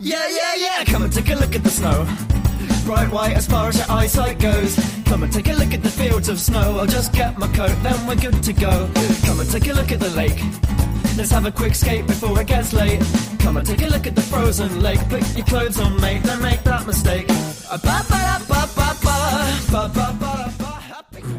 Yeah, come and take a look at the snow. Bright white as far as your eyesight goes. Come and take a look at the fields of snow. I'll just get my coat, then we're good to go. Come and take a look at the lake. Let's have a quick skate before it gets late. Come and take a look at the frozen lake. Put your clothes on, mate, don't make that mistake.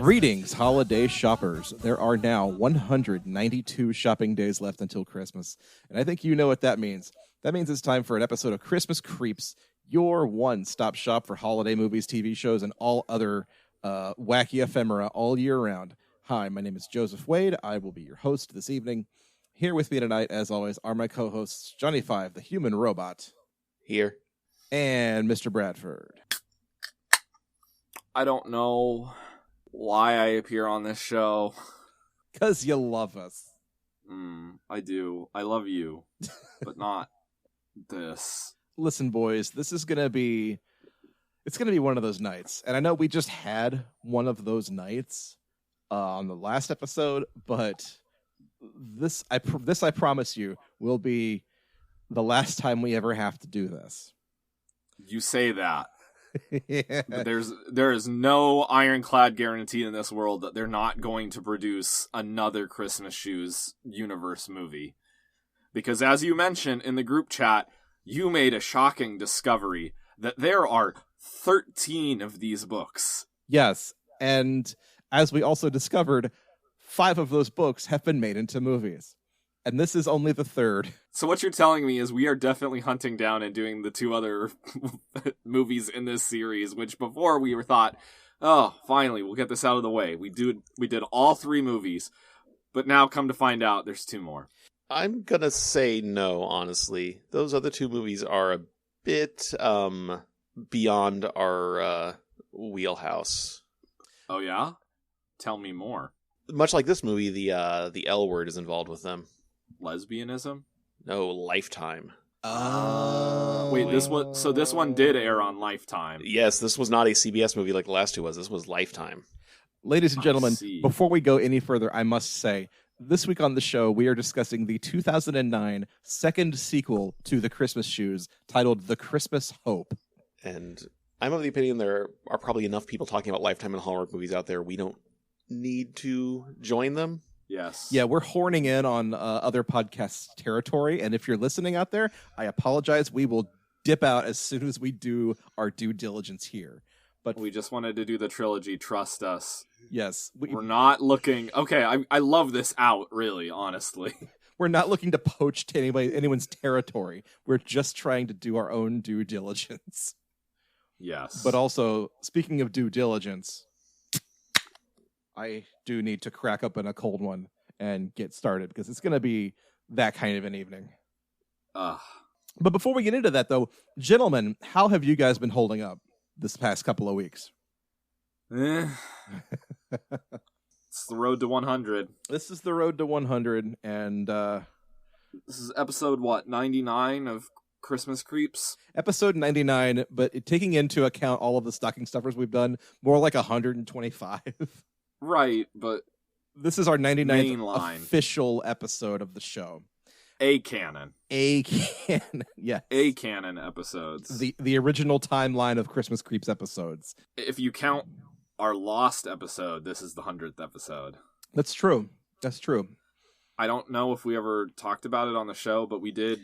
Greetings, holiday shoppers. There are now 192 shopping days left until Christmas, and I think you know what that means. That means it's time for an episode of Christmas Creeps, your one-stop shop for holiday movies, TV shows, and all other wacky ephemera all year round. Hi, my name is Joseph Wade. I will be your host this evening. Here with me tonight, as always, are my co-hosts, Johnny Five, the human robot. Here. And Mr. Bradford. I don't know why I appear on this show. 'Cause you love us. I do. I love you, but not this. Listen, boys, this is going to be... It's going to be one of those nights. And I know we just had one of those nights on the last episode, but this I promise you, will be the last time we ever have to do this. You say that. Yeah. But there is no ironclad guarantee in this world that they're not going to produce another Christmas Shoes universe movie. Because as you mentioned in the group chat, you made a shocking discovery that there are 13 of these books. Yes, and as we also discovered, 5 of those books have been made into movies. And this is only the third. So what you're telling me is we are definitely hunting down and doing the 2 other movies in this series, which before we were thought, oh, finally, we'll get this out of the way. We did all 3 movies, but now come to find out there's 2 more. I'm gonna say no, honestly. Those other 2 movies are a bit beyond our wheelhouse. Oh yeah? Tell me more. Much like this movie, the L word is involved with them. Lesbianism? No, Lifetime. Wait, this one did air on Lifetime. Yes, this was not a CBS movie like the last 2 was. This was Lifetime. Ladies and gentlemen, before we go any further, I must say, this week on the show, we are discussing the 2009 second sequel to The Christmas Shoes, titled The Christmas Hope. And I'm of the opinion there are probably enough people talking about Lifetime and Hallmark movies out there. We don't need to join them. Yes. Yeah, we're horning in on other podcasts' territory, and if you're listening out there, I apologize. We will dip out as soon as we do our due diligence here. But we just wanted to do the trilogy, trust us. Yes. We're not looking... Okay, I love this out, really, honestly. We're not looking to poach to anyone's territory. We're just trying to do our own due diligence. Yes. But also, speaking of due diligence, I do need to crack open a cold one and get started, because it's going to be that kind of an evening. But before we get into that, though, gentlemen, how have you guys been holding up this past couple of weeks? It's the road to 100. This is the road to 100, and this is episode, 99 of Christmas Creeps? Episode 99, but taking into account all of the stocking stuffers we've done, more like 125. Right, but this is our 99th mainline official episode of the show. A canon, yeah. A canon episodes. The original timeline of Christmas Creeps episodes. If you count our lost episode, this is the 100th episode. That's true. I don't know if we ever talked about it on the show, but we did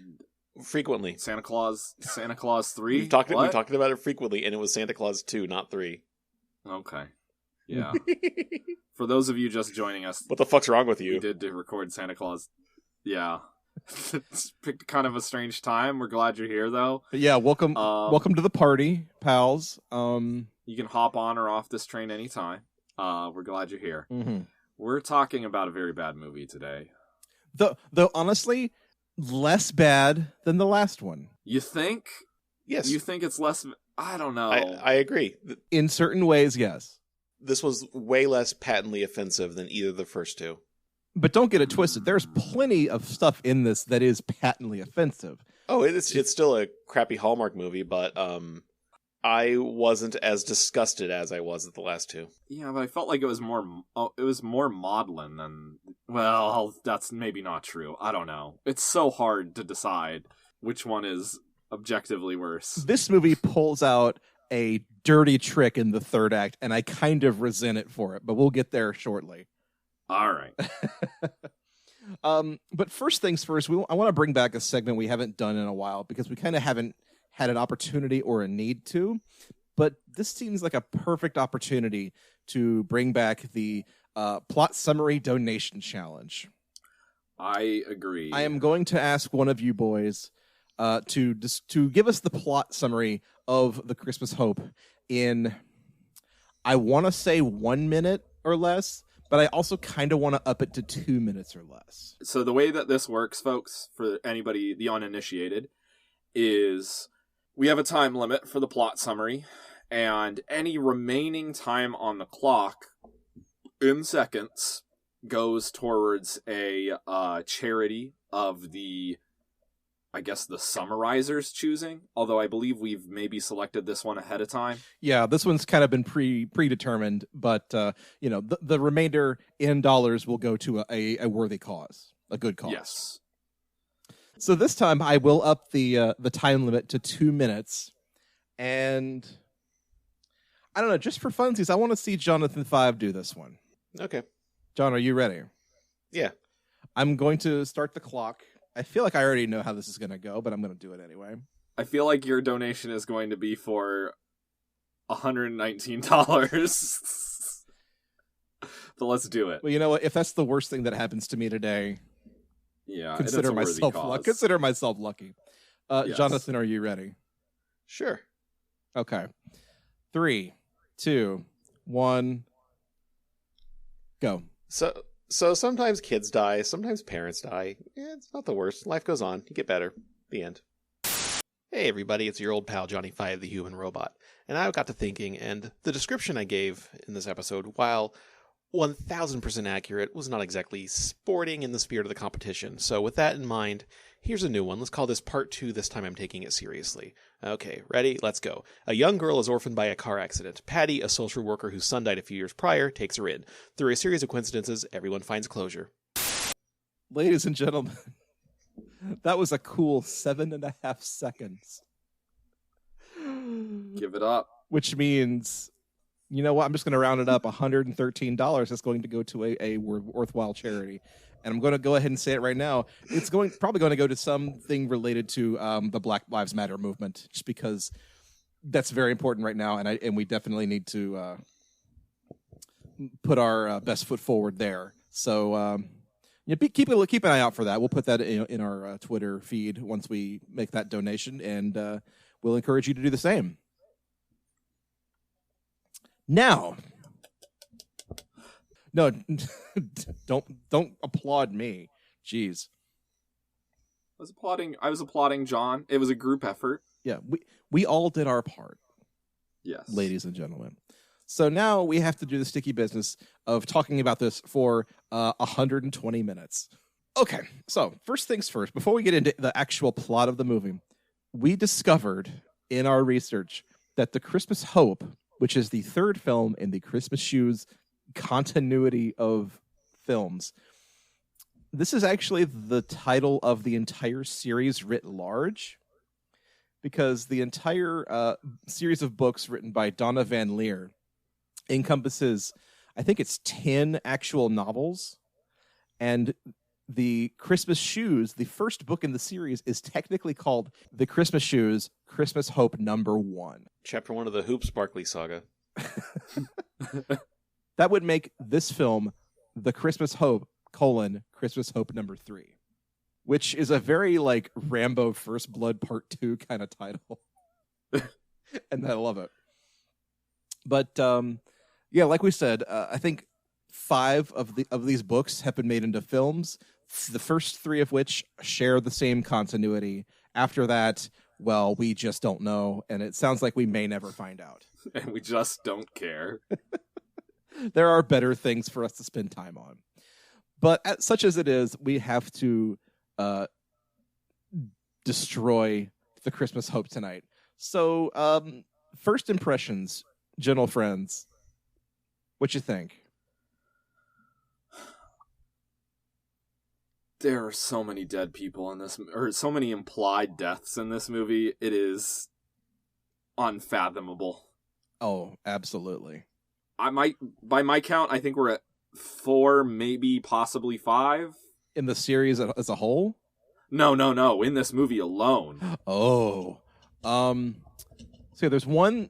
frequently. Santa Claus 3. We talked about it frequently, and it was Santa Claus 2, not 3. Okay. Yeah. For those of you just joining us, what the fuck's wrong with you? We did record Santa Claus. Yeah. It's kind of a strange time. We're glad you're here, though. But yeah, welcome to the party, pals. You can hop on or off this train anytime. We're glad you're here. Mm-hmm. We're talking about a very bad movie today. Though honestly, less bad than the last one. You think? Yes. You think it's less? I don't know. I agree. In certain ways, yes. This was way less patently offensive than either of the first 2. But don't get it twisted. There's plenty of stuff in this that is patently offensive. Oh, it's still a crappy Hallmark movie, but I wasn't as disgusted as I was at the last 2. Yeah, but I felt like it was more maudlin than... Well, that's maybe not true. I don't know. It's so hard to decide which one is objectively worse. This movie pulls out a dirty trick in the third act, and I kind of resent it for it, but we'll get there shortly. All right. But first things first, I want to bring back a segment we haven't done in a while because we kind of haven't had an opportunity or a need to. But this seems like a perfect opportunity to bring back the plot summary donation challenge. I agree. I am going to ask one of you boys to give us the plot summary of The Christmas Hope in, I want to say 1 minute or less, but I also kind of want to up it to 2 minutes or less. So the way that this works, folks, for anybody, the uninitiated, is we have a time limit for the plot summary, and any remaining time on the clock in seconds goes towards a charity of the, I guess, the summarizer's choosing, although I believe we've maybe selected this one ahead of time. Yeah, this one's kind of been predetermined, but the remainder in dollars will go to a worthy cause, a good cause. Yes. So this time I will up the time limit to 2 minutes, and I don't know, just for funsies, I want to see Jonathan 5 do this one. Okay. John, are you ready? Yeah. I'm going to start the clock. I feel like I already know how this is going to go, but I'm going to do it anyway. I feel like your donation is going to be for $119. But let's do it. Well, you know what? If that's the worst thing that happens to me today, Yeah, consider myself lucky. Yes. Jonathan, are you ready? Sure. Okay. 3, 2, 1, go. So sometimes kids die, sometimes parents die. Yeah, it's not the worst. Life goes on. You get better. The end. Hey everybody, it's your old pal Johnny Five, the human robot. And I got to thinking, and the description I gave in this episode, while 1000% accurate, was not exactly sporting in the spirit of the competition. So with that in mind, here's a new one. Let's call this part 2. This time I'm taking it seriously. Okay, ready? Let's go. A young girl is orphaned by a car accident. Patty, a social worker whose son died a few years prior, takes her in. Through a series of coincidences, everyone finds closure. Ladies and gentlemen, that was a cool 7.5 seconds. Give it up. Which means, you know what? I'm just going to round it up. $113 is going to go to a worthwhile charity. And I'm going to go ahead and say it right now. It's probably going to go to something related to the Black Lives Matter movement, just because that's very important right now, and we definitely need to put our best foot forward there. So keep an eye out for that. We'll put that in our Twitter feed once we make that donation, and we'll encourage you to do the same. Now. No, don't applaud me. Jeez. I was applauding John. It was a group effort. Yeah, we all did our part. Yes. Ladies and gentlemen. So now we have to do the sticky business of talking about this for 120 minutes. Okay, so first things first, before we get into the actual plot of the movie, we discovered in our research that The Christmas Hope, which is the third film in the Christmas Shoes continuity of films, this is actually the title of the entire series writ large, because the entire series of books written by Donna Van Leer encompasses, I think it's 10 actual novels, and the Christmas Shoes, the first book in the series, is technically called The Christmas Shoes, Christmas Hope #1. Chapter 1 of the Hoop Sparkly saga. That would make this film The Christmas Hope, Christmas Hope #3, which is a very like Rambo First Blood Part 2 kind of title. And I love it. But yeah, like we said, I think 5 of these books have been made into films, the first 3 of which share the same continuity. After that, well, we just don't know, and it sounds like we may never find out. And we just don't care. There are better things for us to spend time on. But such as it is, we have to destroy The Christmas Hope tonight. So, first impressions, gentle friends. What you think? There are so many dead people in this, or so many implied deaths in this movie. It is unfathomable. Oh, absolutely. By my count, I think we're at 4, maybe possibly 5. In the series as a whole? No. In this movie alone. Oh. So there's one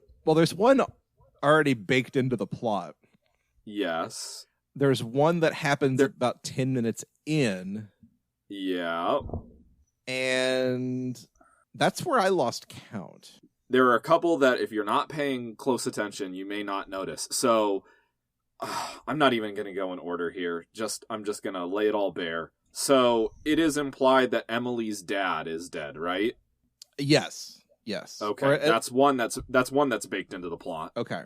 already baked into the plot. Yes. There's one that happens about 10 minutes in. Yeah. And that's where I lost count. There are a couple that if you're not paying close attention, you may not notice. So I'm not even going to go in order here. I'm just going to lay it all bare. So it is implied that Emily's dad is dead, right? Yes. Okay. That's one that's baked into the plot. Okay.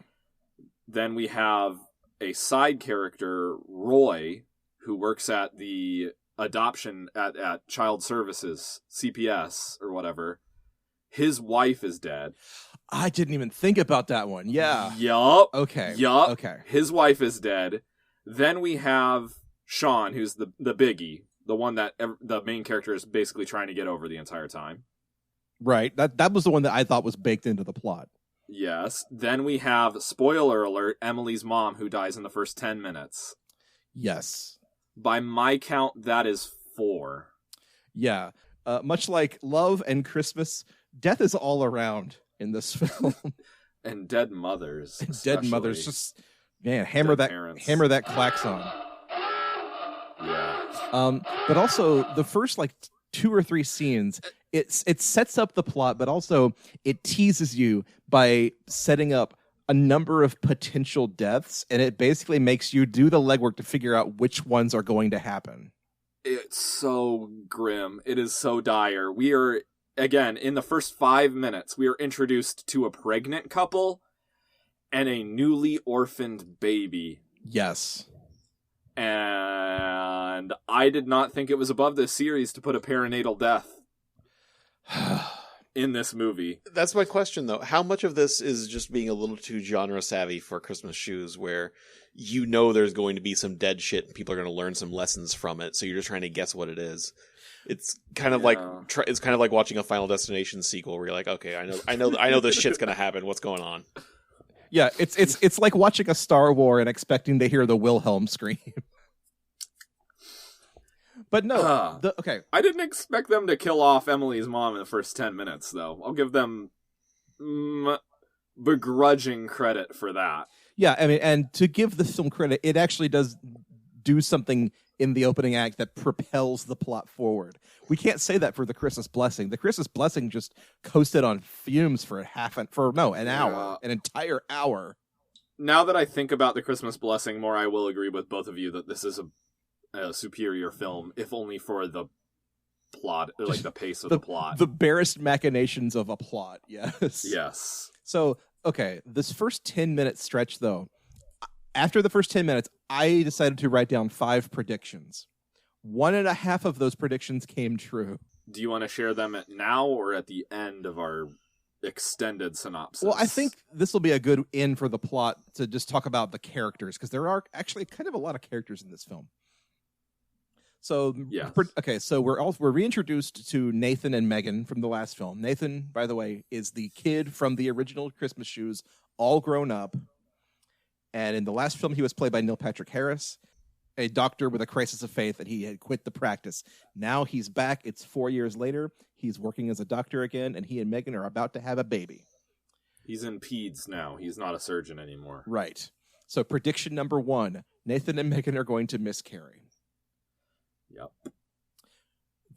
Then we have a side character, Roy, who works at the adoption at Child Services, CPS or whatever. His wife is dead. I didn't even think about that one. Yeah. Yup. Okay. Yup. Okay. His wife is dead. Then we have Sean, who's the biggie, the one that the main character is basically trying to get over the entire time. Right. That was the one that I thought was baked into the plot. Yes. Then we have, spoiler alert, Emily's mom, who dies in the first 10 minutes. Yes. By my count, that is 4. Yeah. Much like Love and Christmas, death is all around in this film. And dead mothers. Dead mothers. Just, man, hammer that klaxon. Yeah. But also the first 2 or 3 scenes, it sets up the plot, but also it teases you by setting up a number of potential deaths, and it basically makes you do the legwork to figure out which ones are going to happen. It's so grim. It is so dire. We are, again, in the first 5 minutes, we are introduced to a pregnant couple and a newly orphaned baby. Yes. And I did not think it was above this series to put a perinatal death in this movie. That's my question, though. How much of this is just being a little too genre savvy for Christmas shoes, where you know there's going to be some dead shit and people are going to learn some lessons from it, so you're just trying to guess what it is? It's kind of like watching a Final Destination sequel where you're like, okay, I know this shit's going to happen. What's going on? Yeah, it's like watching a Star Wars and expecting to hear the Wilhelm scream. But no, okay. I didn't expect them to kill off Emily's mom in the first 10 minutes, though. I'll give them begrudging credit for that. Yeah, I mean, and to give the film credit, it actually does do something in the opening act that propels the plot forward. We can't say that for The Christmas Blessing. The Christmas Blessing just coasted on fumes for an hour, an entire hour. Now that I think about The Christmas Blessing more, I will agree with both of you that this is a superior film, if only for the plot, like the pace of the plot. The barest machinations of a plot, yes. Yes. So, okay, this first 10-minute stretch, though, after the first 10 minutes, I decided to write down 5 predictions. 1.5 of those predictions came true. Do you want to share them now or at the end of our extended synopsis? Well, I think this will be a good end for the plot to just talk about the characters, because there are actually kind of a lot of characters in this film. So, yeah. Okay, so we're reintroduced to Nathan and Megan from the last film. Nathan, by the way, is the kid from the original Christmas Shoes, all grown up. And in the last film, he was played by Neil Patrick Harris, a doctor with a crisis of faith, and he had quit the practice. Now he's back. It's 4 years later. He's working as a doctor again, and he and Megan are about to have a baby. He's in peds now. He's not a surgeon anymore. Right. So prediction number 1, Nathan and Megan are going to miscarry. Yep.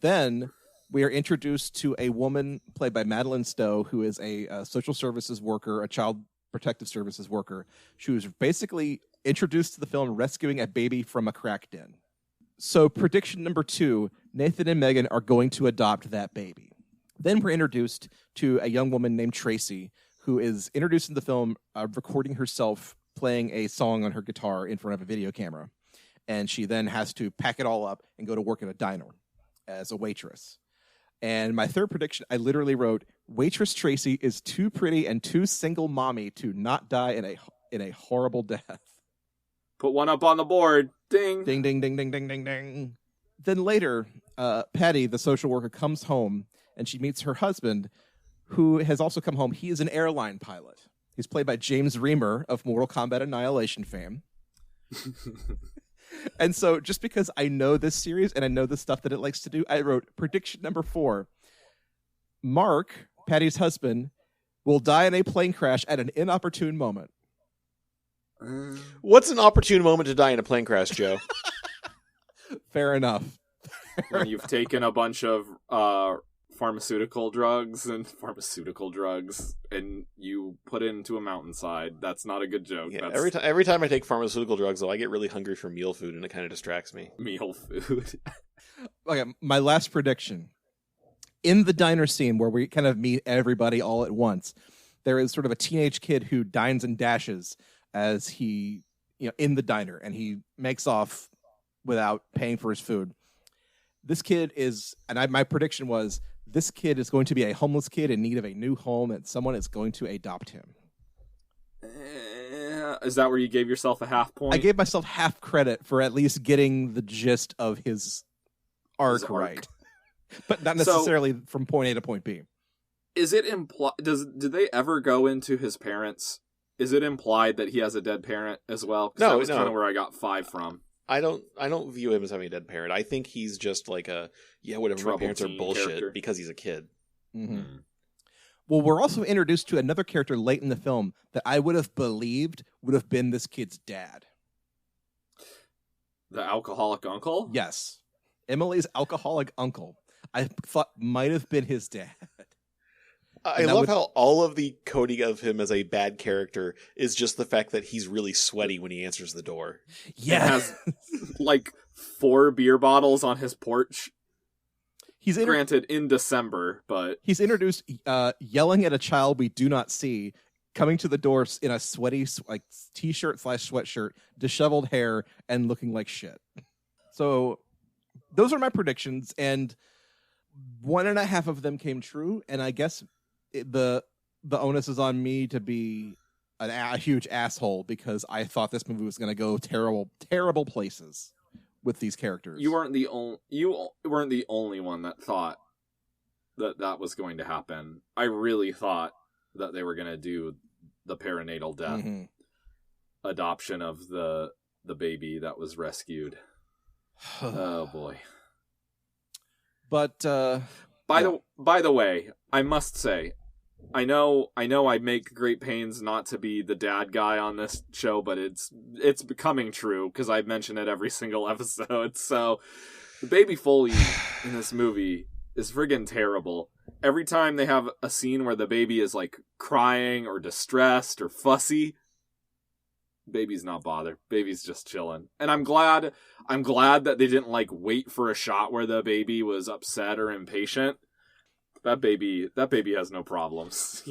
Then we are introduced to a woman played by Madeline Stowe, who is a social services worker, a child protective services worker. She was basically introduced to the film rescuing a baby from a crack den. So prediction number 2, Nathan and Megan are going to adopt that baby. Then we're introduced to a young woman named Tracy, who is introduced in the film recording herself playing a song on her guitar in front of a video camera. And she then has to pack it all up and go to work at a diner as a waitress. And my third prediction, I literally wrote, Waitress Tracy is too pretty and too single mommy to not die in a horrible death. Put one up on the board. Ding. Ding, ding, ding, ding, ding, ding, ding. then later, Patty, the social worker, comes home and she meets her husband, who has also come home. He is an airline pilot. He's played by James Remar of Mortal Kombat Annihilation fame. And so just because I know this series and I know the stuff that it likes to do, I wrote prediction number 4. Mark, Patty's husband, will die in a plane crash at an inopportune moment. What's an opportune moment to die in a plane crash, Joe? Fair enough. When you've taken a bunch of pharmaceutical drugs and you put it into a mountainside. That's not a good joke. Yeah, every time I take pharmaceutical drugs, though, I get really hungry for meal food, and it kind of distracts me. Meal food. Okay, my last prediction. In the diner scene where we kind of meet everybody all at once, there is sort of a teenage kid who dines and dashes as he, in the diner, and he makes off without paying for his food. This kid is, and my prediction was, this kid is going to be a homeless kid in need of a new home, and someone is going to adopt him. Is that where you gave yourself a half point? I gave myself half credit for at least getting the gist of his arc right. But not necessarily from point A to point B. Is it did they ever go into his parents? Is it implied that he has a dead parent as well? 'Cause that was kind of where I got 5 from. I don't view him as having a dead parent. I think he's just like whatever, my parents are bullshit character. Because he's a kid. Mm-hmm. Well, we're also introduced to another character late in the film that I would have believed would have been this kid's dad. The alcoholic uncle? Yes. Emily's alcoholic uncle. I thought might have been his dad. I love how all of the coding of him as a bad character is just the fact that he's really sweaty when he answers the door. Yeah. Has like 4 beer bottles on his porch. He's granted in December, but he's introduced yelling at a child we do not see, coming to the door in a sweaty like t-shirt / sweatshirt, disheveled hair, and looking like shit. So those are my predictions, and 1.5 of them came true, and I guess the onus is on me to be a huge asshole because I thought this movie was going to go terrible places with these characters. You weren't the only one that thought that was going to happen. I really thought that they were going to do the perinatal death adoption of the baby that was rescued. Oh boy. But by the way, I must say, I know I make great pains not to be the dad guy on this show, but it's becoming true because I mention it every single episode. So the baby Foley in this movie is friggin' terrible. Every time they have a scene where the baby is like crying or distressed or fussy, baby's not bothered. Baby's just chilling. And I'm glad that they didn't like wait for a shot where the baby was upset or impatient. That baby has no problems.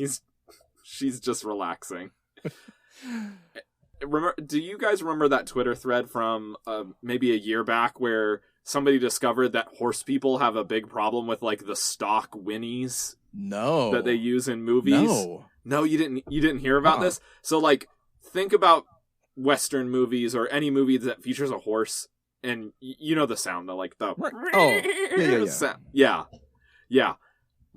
She's just relaxing. Do you guys remember that Twitter thread from maybe a year back where somebody discovered that horse people have a big problem with like the stock whinnies? No. That they use in movies? No, you didn't hear about this? So like think about Western movies or any movie that features a horse, and you know the sound, like the yeah.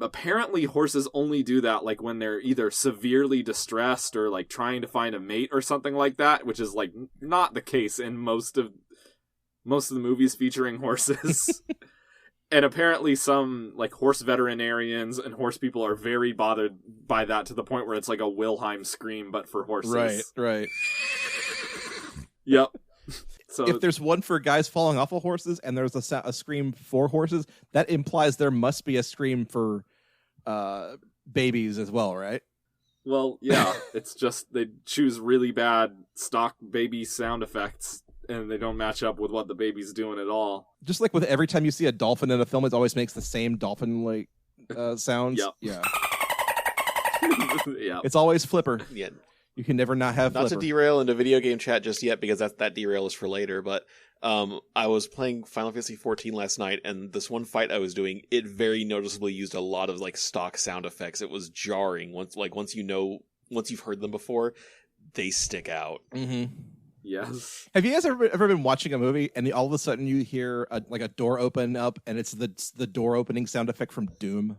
Apparently horses only do that like when they're either severely distressed or like trying to find a mate or something like that, which is like not the case in most of the movies featuring horses. And apparently some like horse veterinarians and horse people are very bothered by that to the point where it's like a Wilhelm scream but for horses. Right. Yep. So if there's one for guys falling off of horses and there's a scream for horses, that implies there must be a scream for babies as well, right? Well, yeah. It's just they choose really bad stock baby sound effects and they don't match up with what the baby's doing at all. Just like with every time you see a dolphin in a film, it always makes the same dolphin-like sounds. Yep. Yeah. Yeah. It's always Flipper. Yeah. You can never not have Not Flipper. to derail into video game chat just yet, because that derail is for later, but I was playing Final Fantasy XIV last night, and this one fight I was doing, it very noticeably used a lot of like stock sound effects. It was jarring. Once you've heard them before, they stick out. Mm-hmm. Yes. Have you guys ever been watching a movie and all of a sudden you hear a door open up and it's the door opening sound effect from Doom?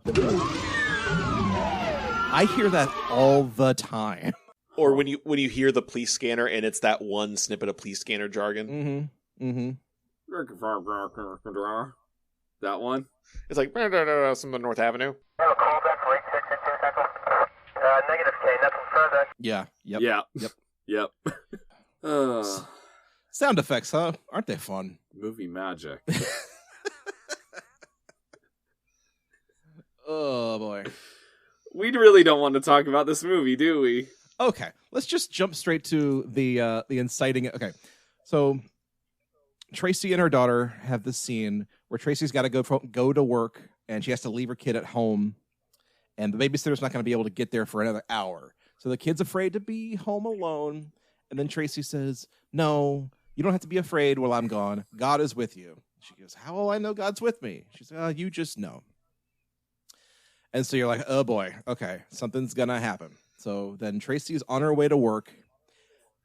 I hear that all the time. Or when you hear the police scanner and it's that one snippet of police scanner jargon. That one? It's like some North Avenue. Negative K, nothing further. Yeah. Yep. Yep. Sound effects, huh? Aren't they fun? Movie magic. Oh boy. We really don't want to talk about this movie, do we? Okay, let's just jump straight to the inciting. Okay, so Tracy and her daughter have this scene where Tracy's got to go to work and she has to leave her kid at home, and the babysitter's not going to be able to get there for another hour. So the kid's afraid to be home alone, and then Tracy says, "No, you don't have to be afraid while I'm gone. God is with you." She goes, "How will I know God's with me?" She says, "You just know." And so you're like, oh boy, okay, something's gonna happen. So then Tracy's on her way to work,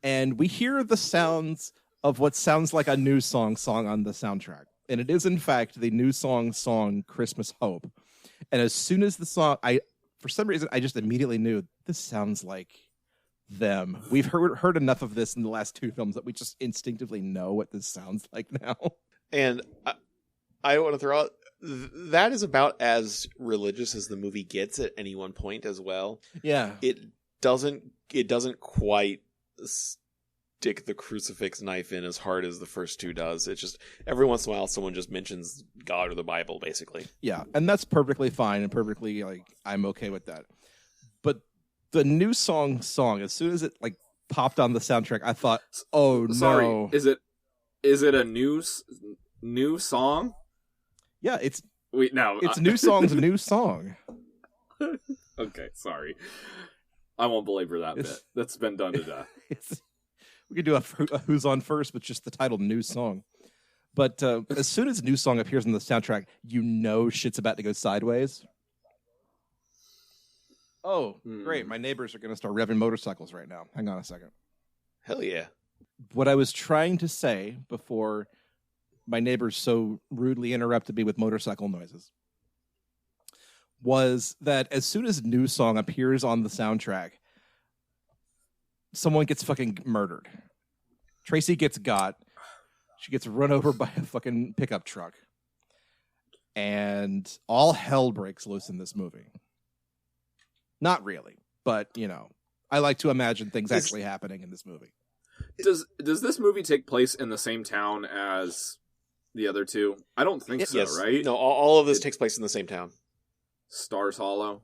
and we hear the sounds of what sounds like a new song on the soundtrack. And it is, in fact, the new song, Christmas Hope. And as soon as the song, for some reason, I just immediately knew this sounds like them. We've heard enough of this in the last two films that we just instinctively know what this sounds like now. And I want to throw out, that is about as religious as the movie gets at any one point as well. Yeah. It doesn't quite stick the crucifix knife in as hard as the first two does. It's just every once in a while someone just mentions God or the Bible, basically. Yeah, and that's perfectly fine and perfectly I'm okay with that. But the new song, as soon as it popped on the soundtrack, I thought, oh Sorry, no. Is it a new song? Yeah, it's new song's a new song. Okay, sorry. I won't belabor that bit. That's been done to death. We could do a Who's On First with just the title New Song. But as soon as New Song appears on the soundtrack, you know shit's about to go sideways. Oh, great. My neighbors are going to start revving motorcycles right now. Hang on a second. Hell yeah. What I was trying to say before my neighbors so rudely interrupted me with motorcycle noises was that as soon as New Song appears on the soundtrack, someone gets fucking murdered. Tracy gets got. She gets run over by a fucking pickup truck. And all hell breaks loose in this movie. Not really, but, I like to imagine things actually happening in this movie. Does this movie take place in the same town as the other two? I don't think so, yes. right? No, all of this takes place in the same town. Stars Hollow?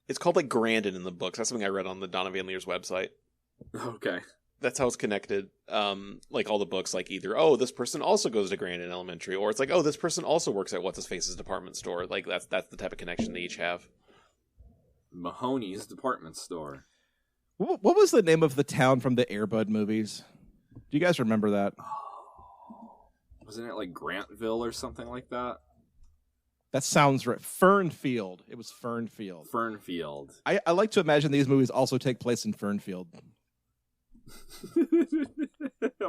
It's called Grandin in the books. That's something I read on the Donna Van Leer's website. Okay. That's how it's connected. All the books, either, this person also goes to Grandin Elementary, or it's this person also works at What's-His-Face's department store. That's the type of connection they each have. Mahoney's department store. What was the name of the town from the Air Bud movies? Do you guys remember that? Wasn't it Grantville or something like that? That sounds right. Fernfield. It was Fernfield. Fernfield. I like to imagine these movies also take place in Fernfield.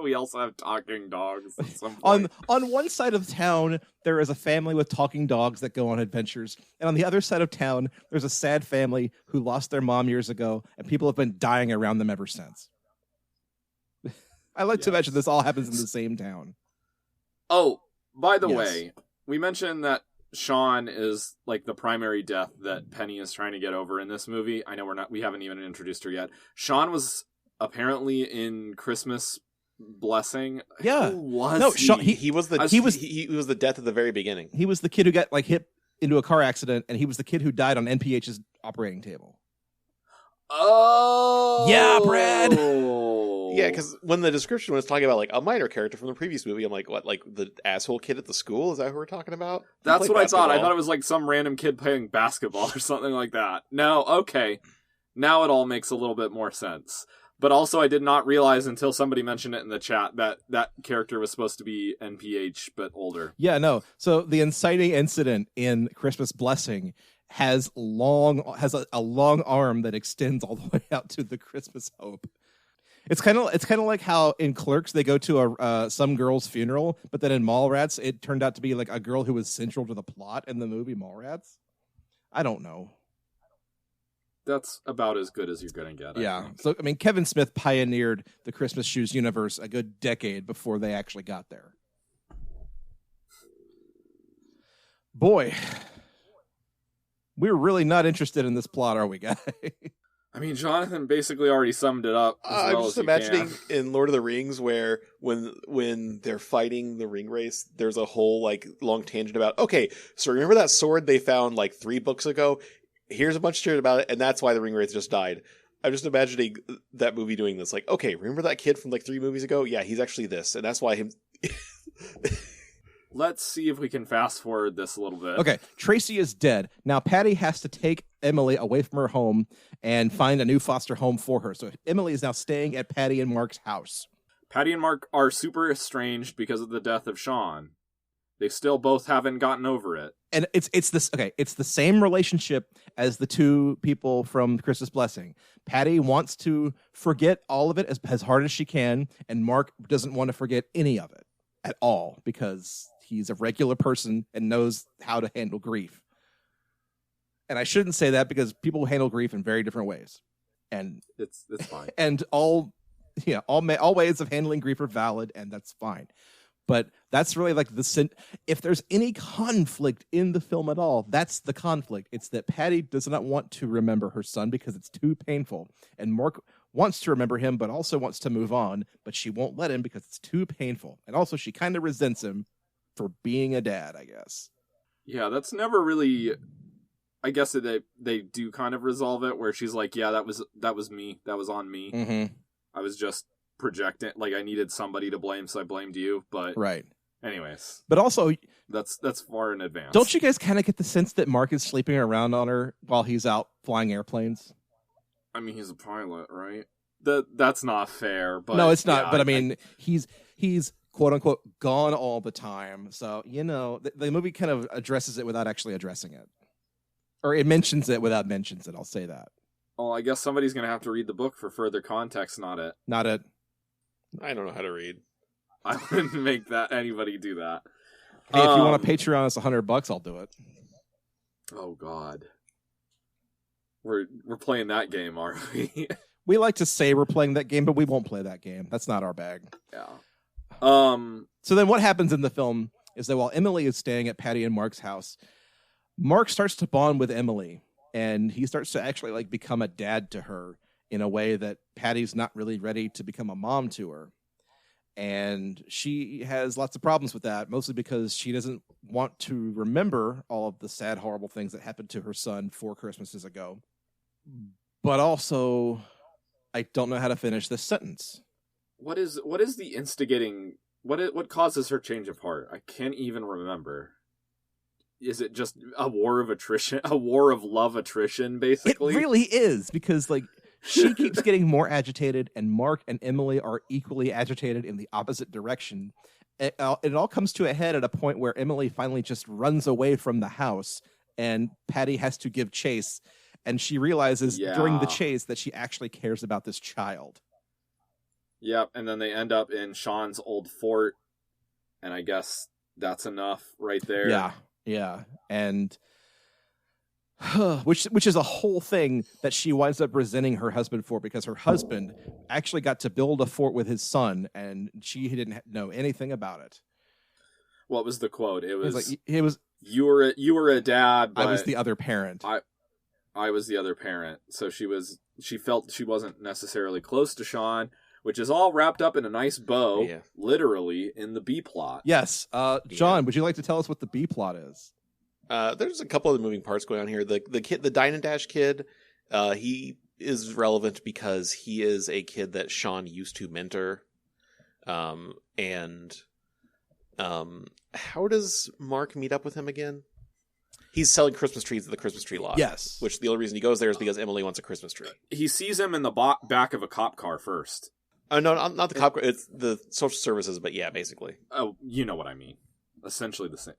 We also have talking dogs at some point. On one side of town, there is a family with talking dogs that go on adventures. And on the other side of town, there's a sad family who lost their mom years ago, and people have been dying around them ever since. I like to imagine this all happens in the same town. Oh, by the way, we mentioned that Sean is the primary death that Penny is trying to get over in this movie. I know we haven't even introduced her yet. Sean was apparently in Christmas Blessing. Yeah. Who was no, he? Sean, He was the death at the very beginning. He was the kid who got hit into a car accident, and he was the kid who died on NPH's operating table. Oh, yeah, Brad. Yeah, because when the description was talking about a minor character from the previous movie, I'm like, what? The asshole kid at the school? Is that who we're talking about? That's what I thought. I thought it was some random kid playing basketball or something like that. No, okay. Now it all makes a little bit more sense. But also, I did not realize until somebody mentioned it in the chat that character was supposed to be NPH, but older. Yeah, no. So the inciting incident in Christmas Blessing has a long arm that extends all the way out to the Christmas Hope. It's kind of like how in Clerks they go to a some girl's funeral, but then in Mallrats it turned out to be like a girl who was central to the plot in the movie Mallrats. I don't know. That's about as good as you're going to get. Yeah. So, I mean, Kevin Smith pioneered the Christmas Shoes universe a good decade before they actually got there. Boy, we're really not interested in this plot, are we, guys? I mean, Jonathan basically already summed it up. I'm just imagining in Lord of the Rings where when they're fighting the ring race, there's a whole like long tangent about, okay, so remember that sword they found like 3 books ago? Here's a bunch of shit about it, and that's why the ring race just died. I'm just imagining that movie doing this. Like, okay, remember that kid from like 3 movies ago? Yeah, he's actually this, and that's why him... Let's see if we can fast forward this a little bit. Okay, Tracy is dead. Now Patty has to take Emily away from her home and find a new foster home for her. So Emily is now staying at Patty and Mark's house. Patty and Mark are super estranged because of the death of Sean. They still both haven't gotten over it. And it's the same relationship as the 2 people from Christmas Blessing. Patty wants to forget all of it as hard as she can, and Mark doesn't want to forget any of it at all because he's a regular person and knows how to handle grief. And I shouldn't say that because people handle grief in very different ways. And it's fine. And all ways of handling grief are valid, and that's fine. But that's really like if there's any conflict in the film at all, that's the conflict. It's that Patty does not want to remember her son because it's too painful. And Mark wants to remember him, but also wants to move on, but she won't let him because it's too painful. And also she kind of resents him for being a dad, I guess. Yeah, that's never really... I guess that they do kind of resolve it where she's like, yeah, that was me. That was on me. Mm-hmm. I was just projecting, like I needed somebody to blame, so I blamed you. But right. Anyways. But also that's far in advance. Don't you guys kind of get the sense that Mark is sleeping around on her while he's out flying airplanes? I mean, he's a pilot, right? That's not fair. But no, it's not. Yeah, but I mean, he's quote unquote gone all the time. So, the movie kind of addresses it without actually addressing it. Or it mentions it without mentions it. I'll say that. Oh, I guess somebody's going to have to read the book for further context, not it. Not it. I don't know how to read. I wouldn't make anybody do that. Hey, if you want to Patreon us $100, I'll do it. Oh God. We're playing that game, are we? We like to say we're playing that game, but we won't play that game. That's not our bag. Yeah. So then what happens in the film is that while Emily is staying at Patty and Mark's house, Mark starts to bond with Emily, and he starts to actually become a dad to her in a way that Patty's not really ready to become a mom to her. And she has lots of problems with that, mostly because she doesn't want to remember all of the sad, horrible things that happened to her son 4 Christmases ago. But also, I don't know how to finish this sentence. What is the instigating? What causes her change of heart? I can't even remember. Is it just a war of attrition? A war of love attrition, basically? It really is, because she keeps getting more agitated, and Mark and Emily are equally agitated in the opposite direction. It all comes to a head at a point where Emily finally just runs away from the house, and Patty has to give chase. And she realizes during the chase that she actually cares about this child. Yep, and then they end up in Sean's old fort, and I guess that's enough right there. Yeah, and which is a whole thing that she winds up resenting her husband for, because her husband actually got to build a fort with his son, and she didn't know anything about it. What was the quote? It was you were a dad, but I was the other parent. I was the other parent. So she felt she wasn't necessarily close to Sean, which is all wrapped up in a nice bow, literally, in the B plot. Yes. John, would you like to tell us what the B plot is? There's a couple of moving parts going on here. The kid, the Dine and Dash kid, he is relevant because he is a kid that Sean used to mentor. How does Mark meet up with him again? He's selling Christmas trees at the Christmas tree lot. Yes. Which the only reason he goes there is because Emily wants a Christmas tree. He sees him in the back of a cop car first. Oh, no, not the cop car. It's the social services, but yeah, basically. Oh, you know what I mean. Essentially the same.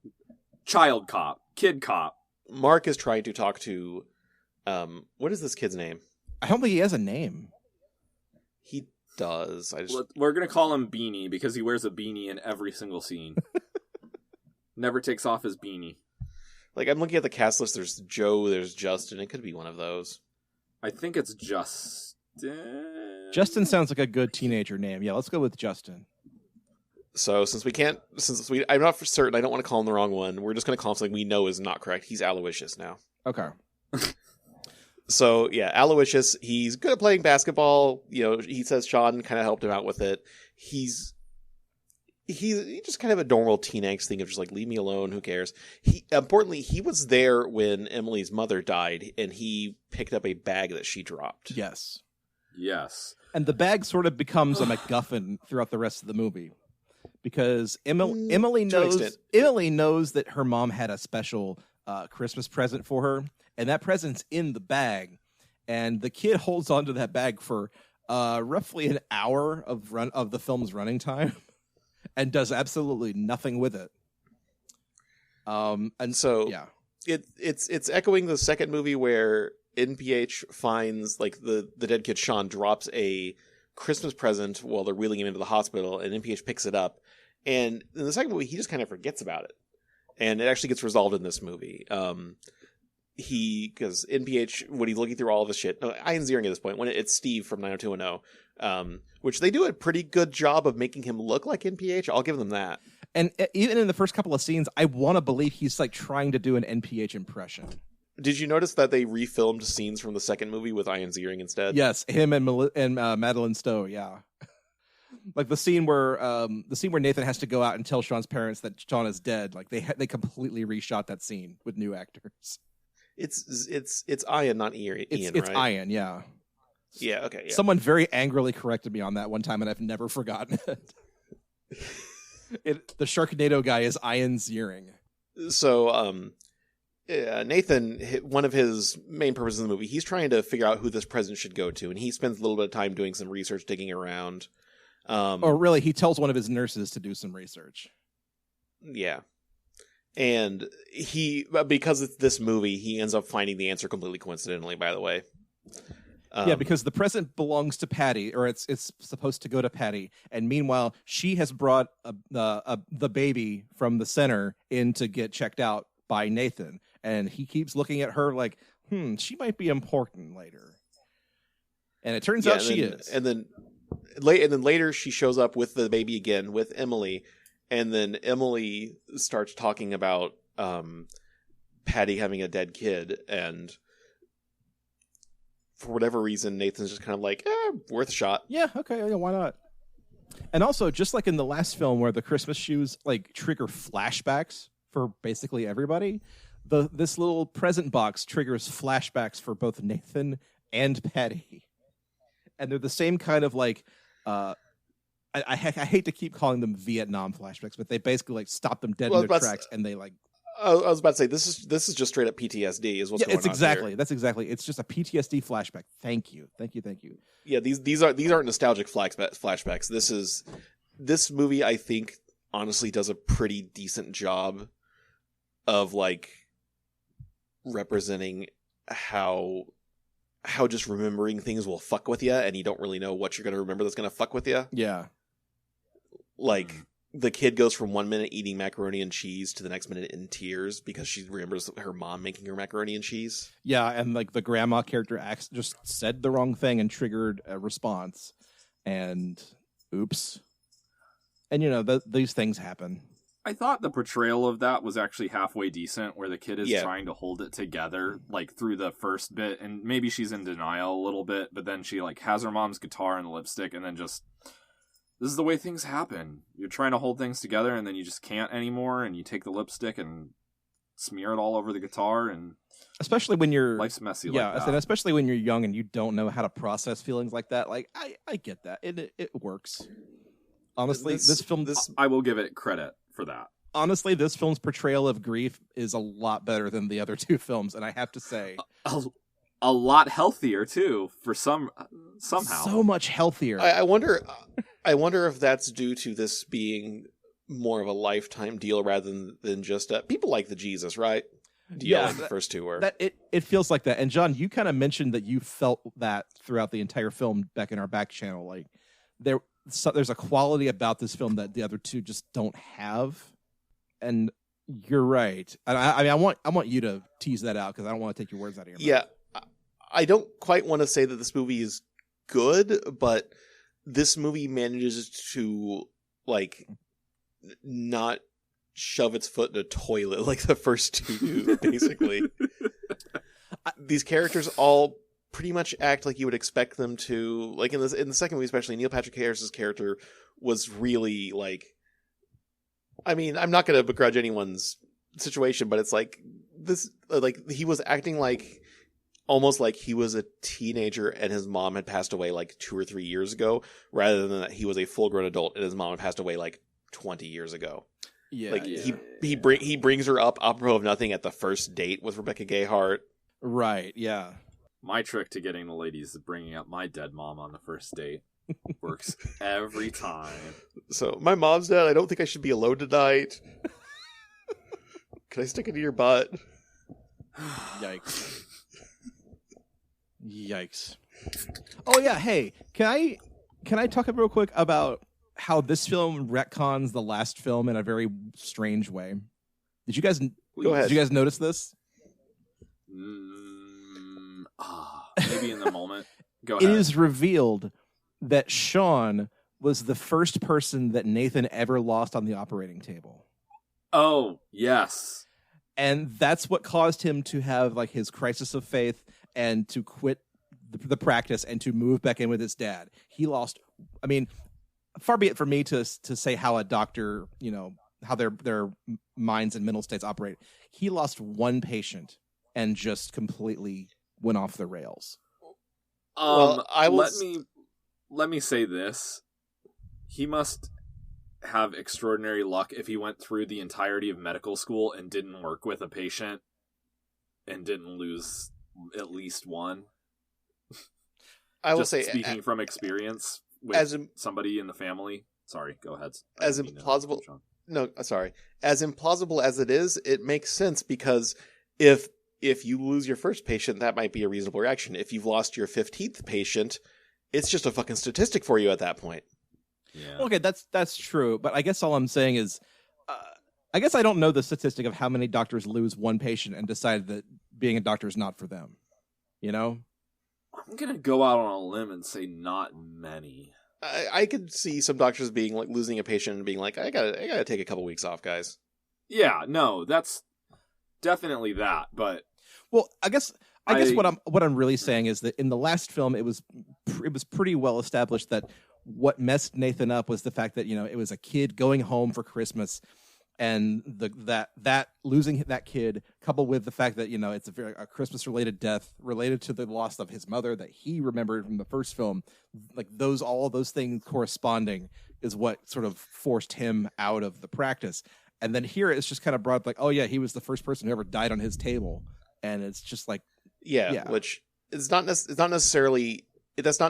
Child cop. Kid cop. Mark is trying to talk to... what is this kid's name? I don't think he has a name. does. We're going to call him Beanie because he wears a beanie in every single scene. Never takes off his beanie. Like, I'm looking at the cast list. There's Joe, there's Justin. It could be one of those. I think it's Justin. Justin sounds like a good teenager name. Yeah, let's go with Justin. So I'm not for certain. I don't want to call him the wrong one. We're just going to call him something we know is not correct. He's Aloysius now. Okay. So yeah, Aloysius. He's good at playing basketball. You know, he says Sean kind of helped him out with it. He's just kind of a normal teen angst thing of just like, leave me alone. Who cares? Importantly, he was there when Emily's mother died, and he picked up a bag that she dropped. Yes. And the bag sort of becomes a MacGuffin throughout the rest of the movie. Because Emily knows that her mom had a special Christmas present for her, and that present's in the bag. And the kid holds onto that bag for roughly an hour of the film's running time, and does absolutely nothing with it. And so, yeah, it's echoing the second movie where NPH finds, like, the dead kid Sean drops a Christmas present while they're wheeling him into the hospital, and NPH picks it up. And in the second movie, he just kind of forgets about it. And it actually gets resolved in this movie. Because NPH, when he's looking through all of his shit, Ian Ziering at this point, when it's Steve from 90210, which they do a pretty good job of making him look like NPH. I'll give them that. And even in the first couple of scenes, I want to believe he's like trying to do an NPH impression. Did you notice that they refilmed scenes from the second movie with Ian Ziering instead? Yes, him and Madeline Stowe. Yeah, like the scene where Nathan has to go out and tell Sean's parents that Sean is dead. Like they completely reshot that scene with new actors. It's Ian, not Ian. It's right? Ian. Yeah. Yeah. Okay. Yeah. Someone very angrily corrected me on that one time, and I've never forgotten it. The Sharknado guy is Ian Ziering. So, Nathan, one of his main purposes in the movie, he's trying to figure out who this present should go to, and he spends a little bit of time doing some research, digging around. Or really, he tells one of his nurses to do some research. Yeah. And because it's this movie, he ends up finding the answer completely coincidentally, by the way. Yeah, because the present belongs to Patty, or it's supposed to go to Patty, and meanwhile, she has brought the baby from the center in to get checked out by Nathan, and he keeps looking at her like, she might be important later. And it turns out she is. And then later she shows up with the baby again with Emily, and then Emily starts talking about Patty having a dead kid, and for whatever reason, Nathan's just kind of like, worth a shot. Yeah, okay, yeah, why not? And also, just like in the last film where the Christmas shoes like trigger flashbacks for basically everybody, this little present box triggers flashbacks for both Nathan and Patty. And they're the same kind of like, I hate to keep calling them Vietnam flashbacks, but they basically like stop them dead in their tracks, and they like. I was about to say this is just straight up PTSD is what's going on. That's exactly. It's just a PTSD flashback. Thank you. Yeah, these aren't nostalgic flashbacks. This movie, I think, honestly does a pretty decent job of like representing how just remembering things will fuck with you, and you don't really know what you're going to remember that's going to fuck with you. Yeah, like. The kid goes from 1 minute eating macaroni and cheese to the next minute in tears because she remembers her mom making her macaroni and cheese. Yeah, and like the grandma character just said the wrong thing and triggered a response. And oops. And these things happen. I thought the portrayal of that was actually halfway decent, where the kid is trying to hold it together, like through the first bit, and maybe she's in denial a little bit, but then she like has her mom's guitar and lipstick, and then just... This is the way things happen. You're trying to hold things together, and then you just can't anymore, and you take the lipstick and smear it all over the guitar, and especially when you're life's messy. Yeah, like that. And especially when you're young and you don't know how to process feelings like that. Like I get that. It works. Honestly, this film. I will give it credit for that. Honestly, this film's portrayal of grief is a lot better than the other two films, and I have to say, a lot healthier too. For somehow, so much healthier. I wonder if that's due to this being more of a lifetime deal rather than just people like the Jesus, right? Like the first two were. It feels like that. And John, you kind of mentioned that you felt that throughout the entire film back in our back channel, like there's a quality about this film that the other two just don't have. And you're right. And I want you to tease that out because I don't want to take your words out of your mouth. Yeah, I don't quite want to say that this movie is good, but this movie manages to like not shove its foot in a toilet like the first two do, basically. These characters all pretty much act like you would expect them to. Like in the second movie, especially, Neil Patrick Harris's character was really like. I mean, I'm not going to begrudge anyone's situation, but it's like this. Like he was acting like almost like he was a teenager and his mom had passed away like 2 or 3 years ago, rather than that he was a full-grown adult and his mom had passed away like 20 years ago. Yeah, like yeah. he brings her up apropos of nothing at the first date with Rebecca Gayheart. Right, yeah. My trick to getting the ladies is bringing up my dead mom on the first date. Works every time. So, my mom's dead. I don't think I should be alone tonight. Can I stick it in your butt? Yikes. Yikes. Oh yeah, hey, can I talk real quick about how this film retcons the last film in a very strange way? Did you guys Go ahead. Did you guys notice this? Maybe in the moment. Go ahead. It is revealed that Sean was the first person that Nathan ever lost on the operating table. Oh, yes. And that's what caused him to have like his crisis of faith and to quit the practice and to move back in with his dad. He lost, I mean, far be it for me to say how a doctor, you know, how their minds and mental states operate. He lost one patient and just completely went off the rails. Well, Let me say this. He must have extraordinary luck if he went through the entirety of medical school and didn't work with a patient and didn't lose at least one. I will Just say, speaking from experience with somebody in the family. Sorry, go ahead. As implausible as it is, it makes sense because if you lose your first patient, that might be a reasonable reaction. If you've lost your 15th patient, it's just a fucking statistic for you at that point. Yeah. Okay, that's true, but I guess all I'm saying is, I guess I don't know the statistic of how many doctors lose one patient and decide that being a doctor is not for them. You know, I'm gonna go out on a limb and say not many. I could see some doctors being like losing a patient and being like, I gotta take a couple weeks off, guys. Yeah, no, that's definitely that. But well, I guess what I'm really saying is that in the last film, it was pretty well established that what messed Nathan up was the fact that, you know, it was a kid going home for Christmas, and that losing that kid, coupled with the fact that, you know, it's a Christmas related death related to the loss of his mother that he remembered from the first film, like all those things corresponding is what sort of forced him out of the practice. And then here it's just kind of brought like, oh yeah, he was the first person who ever died on his table, and it's just like, yeah. Which is that's not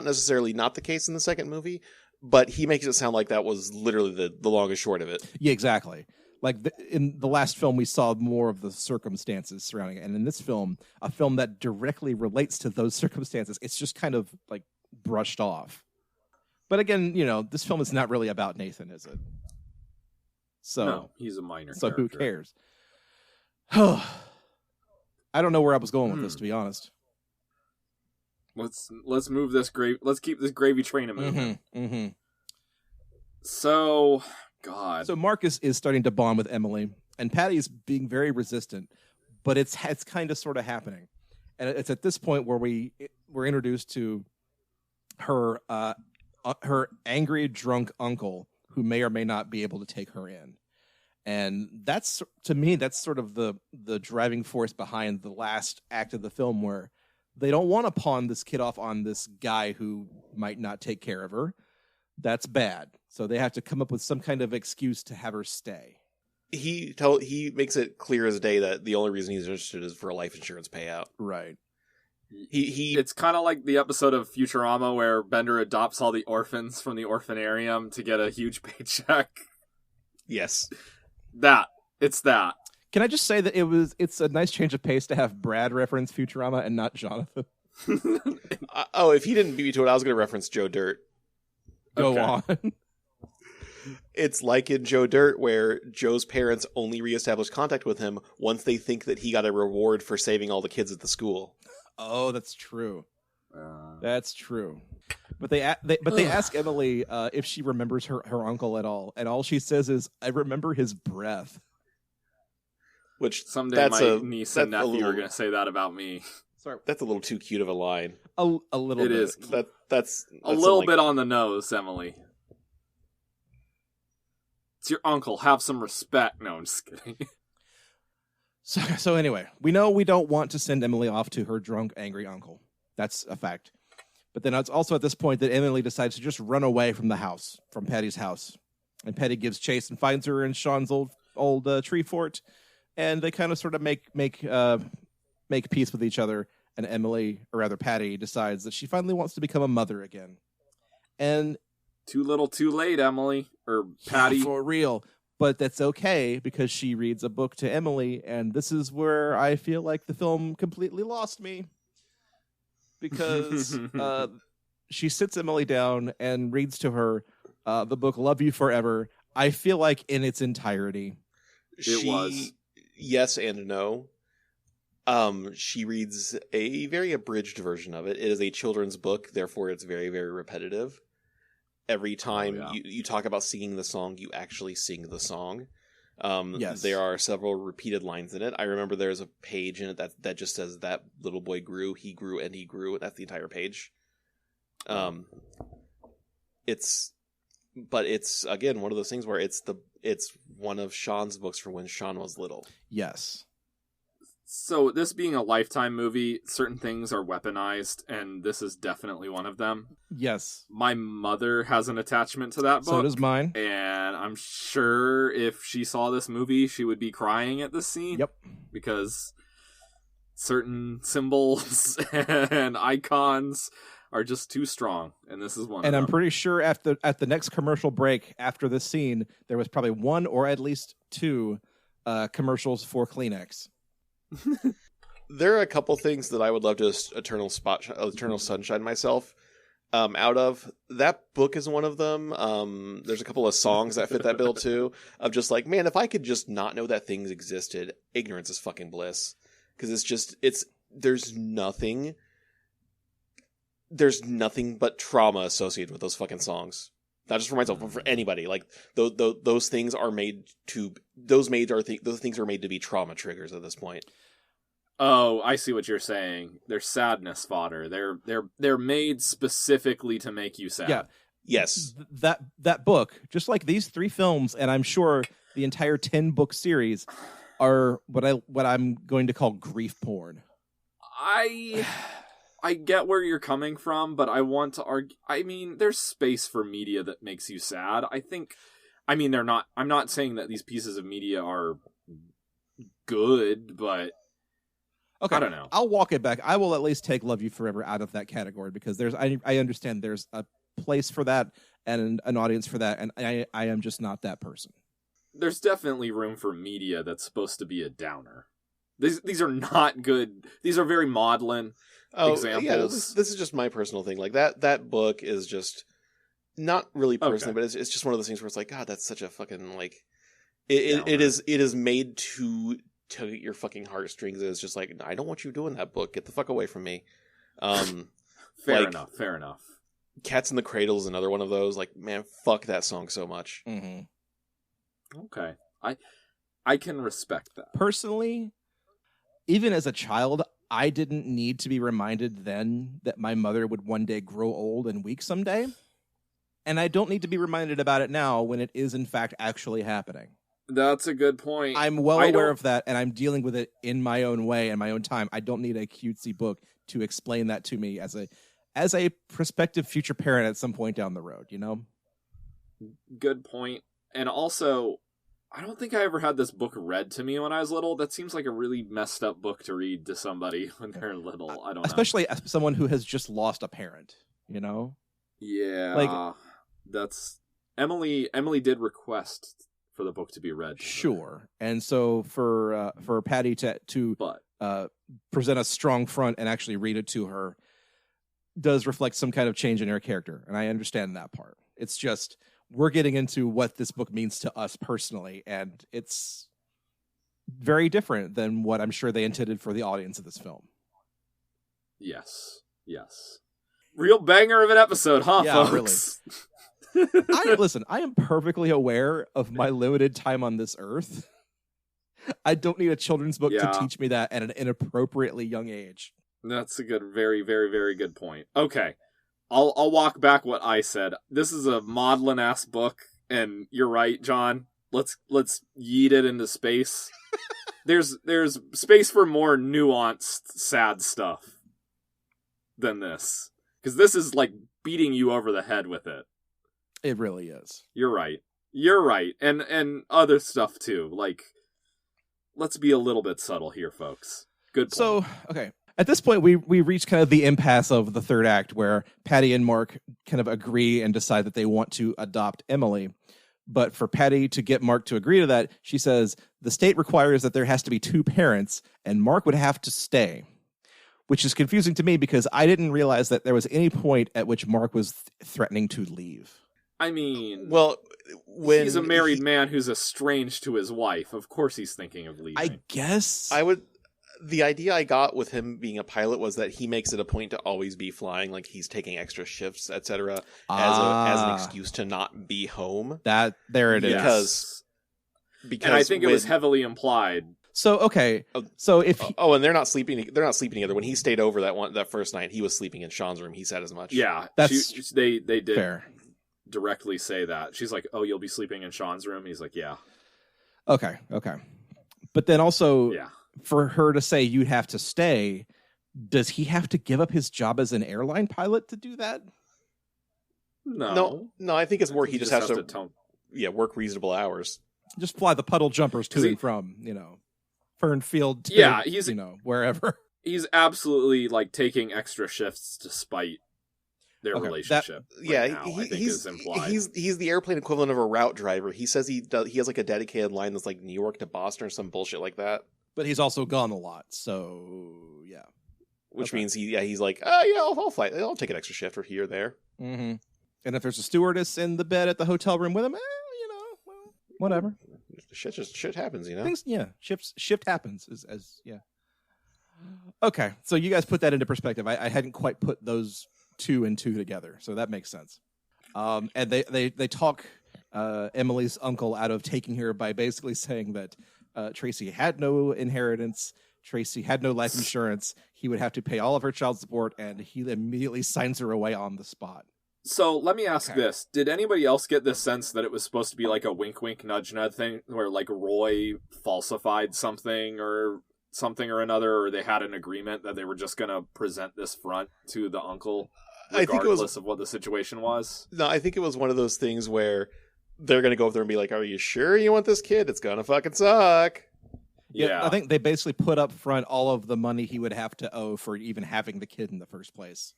necessarily not the case in the second movie, but he makes it sound like that was literally the long and short of it. Yeah, exactly. Like in the last film, we saw more of the circumstances surrounding it, and in this film, a film that directly relates to those circumstances, it's just kind of like brushed off. But again, you know, this film is not really about Nathan, is it? So no, he's a minor. So character. who cares? I don't know where I was going with this, to be honest. Let's move this Let's keep this gravy train moving. Mm-hmm. So, God. So Marcus is starting to bond with Emily, and Patty's being very resistant, but it's kind of sort of happening, and it's at this point where we're introduced to her angry drunk uncle who may or may not be able to take her in. And that's, to me, that's sort of the driving force behind the last act of the film, where they don't want to pawn this kid off on this guy who might not take care of her. That's bad. So they have to come up with some kind of excuse to have her stay. He makes it clear as day that the only reason he's interested is for a life insurance payout. Right. It's kind of like the episode of Futurama where Bender adopts all the orphans from the orphanarium to get a huge paycheck. Yes. It's that. Can I just say that it's a nice change of pace to have Brad reference Futurama and not Jonathan? If he didn't beat me to it, I was going to reference Joe Dirt. Go Okay. on. It's like in Joe Dirt, where Joe's parents only reestablish contact with him once they think that he got a reward for saving all the kids at the school. Oh, that's true. Uh, That's true. But they ask Emily if she remembers her uncle at all, and all she says is, "I remember his breath." Which Someday that's my niece and that's a nephew are little- going to say that about me. Sorry, That's a little too cute of a line. a little It bit. is. That's A little bit on the nose, Emily. It's your uncle. Have some respect. No, I'm just kidding. So anyway, we know we don't want to send Emily off to her drunk, angry uncle. That's a fact. But then it's also at this point that Emily decides to just run away from the house, from Patty's house. And Patty gives chase and finds her in Sean's old tree fort. And they kind of sort of make peace with each other. And Emily, or rather Patty, decides that she finally wants to become a mother again. And Too little, too late, Emily. Or Patty. yeah, for real. But that's okay because she reads a book to Emily, and this is where I feel like the film completely lost me. Because she sits Emily down and reads to her the book Love You Forever, I feel like in its entirety. It was. Yes and no. She reads a very abridged version of it. It is a children's book, therefore it's very, very repetitive. Every time you talk about singing the song, you actually sing the song. Yes. There are several repeated lines in it. I remember there's a page in it that just says that little boy grew, he grew, and he grew. That's the entire page. It's again one of those things where it's one of Sean's books from when Sean was little. Yes. So, this being a Lifetime movie, certain things are weaponized, and this is definitely one of them. Yes. My mother has an attachment to that book. So does mine. And I'm sure if she saw this movie, she would be crying at this scene. Yep. Because certain symbols and icons are just too strong, and this is one And of I'm them. pretty sure at the next commercial break after this scene, there was probably one or at least two commercials for Kleenex. There are a couple things that I would love to Eternal Sunshine myself out of. That book is one of them. There's a couple of songs that fit that bill too. Of just like, man, if I could just not know that things existed, ignorance is fucking bliss. Because there's nothing but trauma associated with those fucking songs. Not just for myself, but for anybody. Like those things are made to those things are made to be trauma triggers at this point. Oh, I see what you're saying. They're sadness fodder. They're made specifically to make you sad. Yeah. Yes. That book, just like these 3 films, and I'm sure the entire 10-book series, are what I'm going to call grief porn. I get where you're coming from, but I want to argue. I mean, there's space for media that makes you sad. They're not. I'm not saying that these pieces of media are good, but Okay, I don't know. I'll walk it back. I will at least take Love You Forever out of that category because I understand there's a place for that and an audience for that, and I am just not that person. There's definitely room for media that's supposed to be a downer. These are not good. These are very maudlin examples. Yeah, this is just my personal thing. Like that book is just not really personal, but it's just one of those things where it's like, God, that's such a fucking like. It is made to tug at your fucking heartstrings. It's just like, I don't want you doing that book. Get the fuck away from me. Fair enough. Cats in the Cradle is another one of those. Like, man, fuck that song so much. Mm-hmm. Okay, I can respect that. Personally, even as a child, I didn't need to be reminded then that my mother would one day grow old and weak someday. And I don't need to be reminded about it now when it is, in fact, actually happening. That's a good point. I'm well aware of that, and I'm dealing with it in my own way and my own time. I don't need a cutesy book to explain that to me as a prospective future parent at some point down the road, you know? Good point. And also, I don't think I ever had this book read to me when I was little. That seems like a really messed up book to read to somebody when they're little. I don't know. Especially as someone who has just lost a parent, you know? Yeah. Like, that's Emily did request for the book to be read. Sure. And so for Patty to present a strong front and actually read it to her does reflect some kind of change in her character. And I understand that part. It's just we're getting into what this book means to us personally, and it's very different than what I'm sure they intended for the audience of this film. Yes. Real banger of an episode, huh, folks? Really. Listen, I am perfectly aware of my limited time on this earth. I don't need a children's book to teach me that at an inappropriately young age. That's a good, very, very, very good point. Okay. I'll walk back what I said. This is a maudlin-ass book, and you're right, John. Let's yeet it into space. There's space for more nuanced, sad stuff than this. Because this is like beating you over the head with it. It really is. You're right. And other stuff too. Like, let's be a little bit subtle here, folks. Good point. So, okay. At this point, we reach kind of the impasse of the third act where Patty and Mark kind of agree and decide that they want to adopt Emily. But for Patty to get Mark to agree to that, she says, the state requires that there has to be 2 parents, and Mark would have to stay. Which is confusing to me because I didn't realize that there was any point at which Mark was threatening to leave. I mean, well, when he's a married man who's estranged to his wife, of course he's thinking of leaving. I guess. The idea I got with him being a pilot was that he makes it a point to always be flying, like he's taking extra shifts, etc., as an excuse to not be home. There it is. Because and I think it was heavily implied. So okay, so if and they're not sleeping together. When he stayed over that first night, he was sleeping in Sean's room. He said as much. Yeah, they did fair. Directly say that. She's like, "Oh, you'll be sleeping in Sean's room." He's like, "Yeah." Okay, but then also, yeah. For her to say you'd have to stay, does he have to give up his job as an airline pilot to do that? No. I think it's more he just has to work reasonable hours. Just fly the puddle jumpers to and from, Fernfield to, he's wherever. He's absolutely like taking extra shifts to spite their relationship. He's implied. He's the airplane equivalent of a route driver. He says he has like a dedicated line that's like New York to Boston or some bullshit like that. But he's also gone a lot, so yeah. Which means he's like, I'll fly. I'll take an extra shift or here or there. Mm-hmm. And if there's a stewardess in the bed at the hotel room with him, whatever. Shit happens, Things, shift happens. Okay, so you guys put that into perspective. I hadn't quite put those 2 and 2 together, so that makes sense. And they talk Emily's uncle out of taking her by basically saying that Tracy had no inheritance, Tracy had no life insurance, he would have to pay all of her child support, and he immediately signs her away on the spot. So let me ask this. Did anybody else get this sense that it was supposed to be like a wink wink nudge nudge thing where like Roy falsified something or another, or they had an agreement that they were just going to present this front to the uncle regardless of what the situation was? No, I think it was one of those things where they're going to go up there and be like, are you sure you want this kid? It's going to fucking suck. Yeah, I think they basically put up front all of the money he would have to owe for even having the kid in the first place.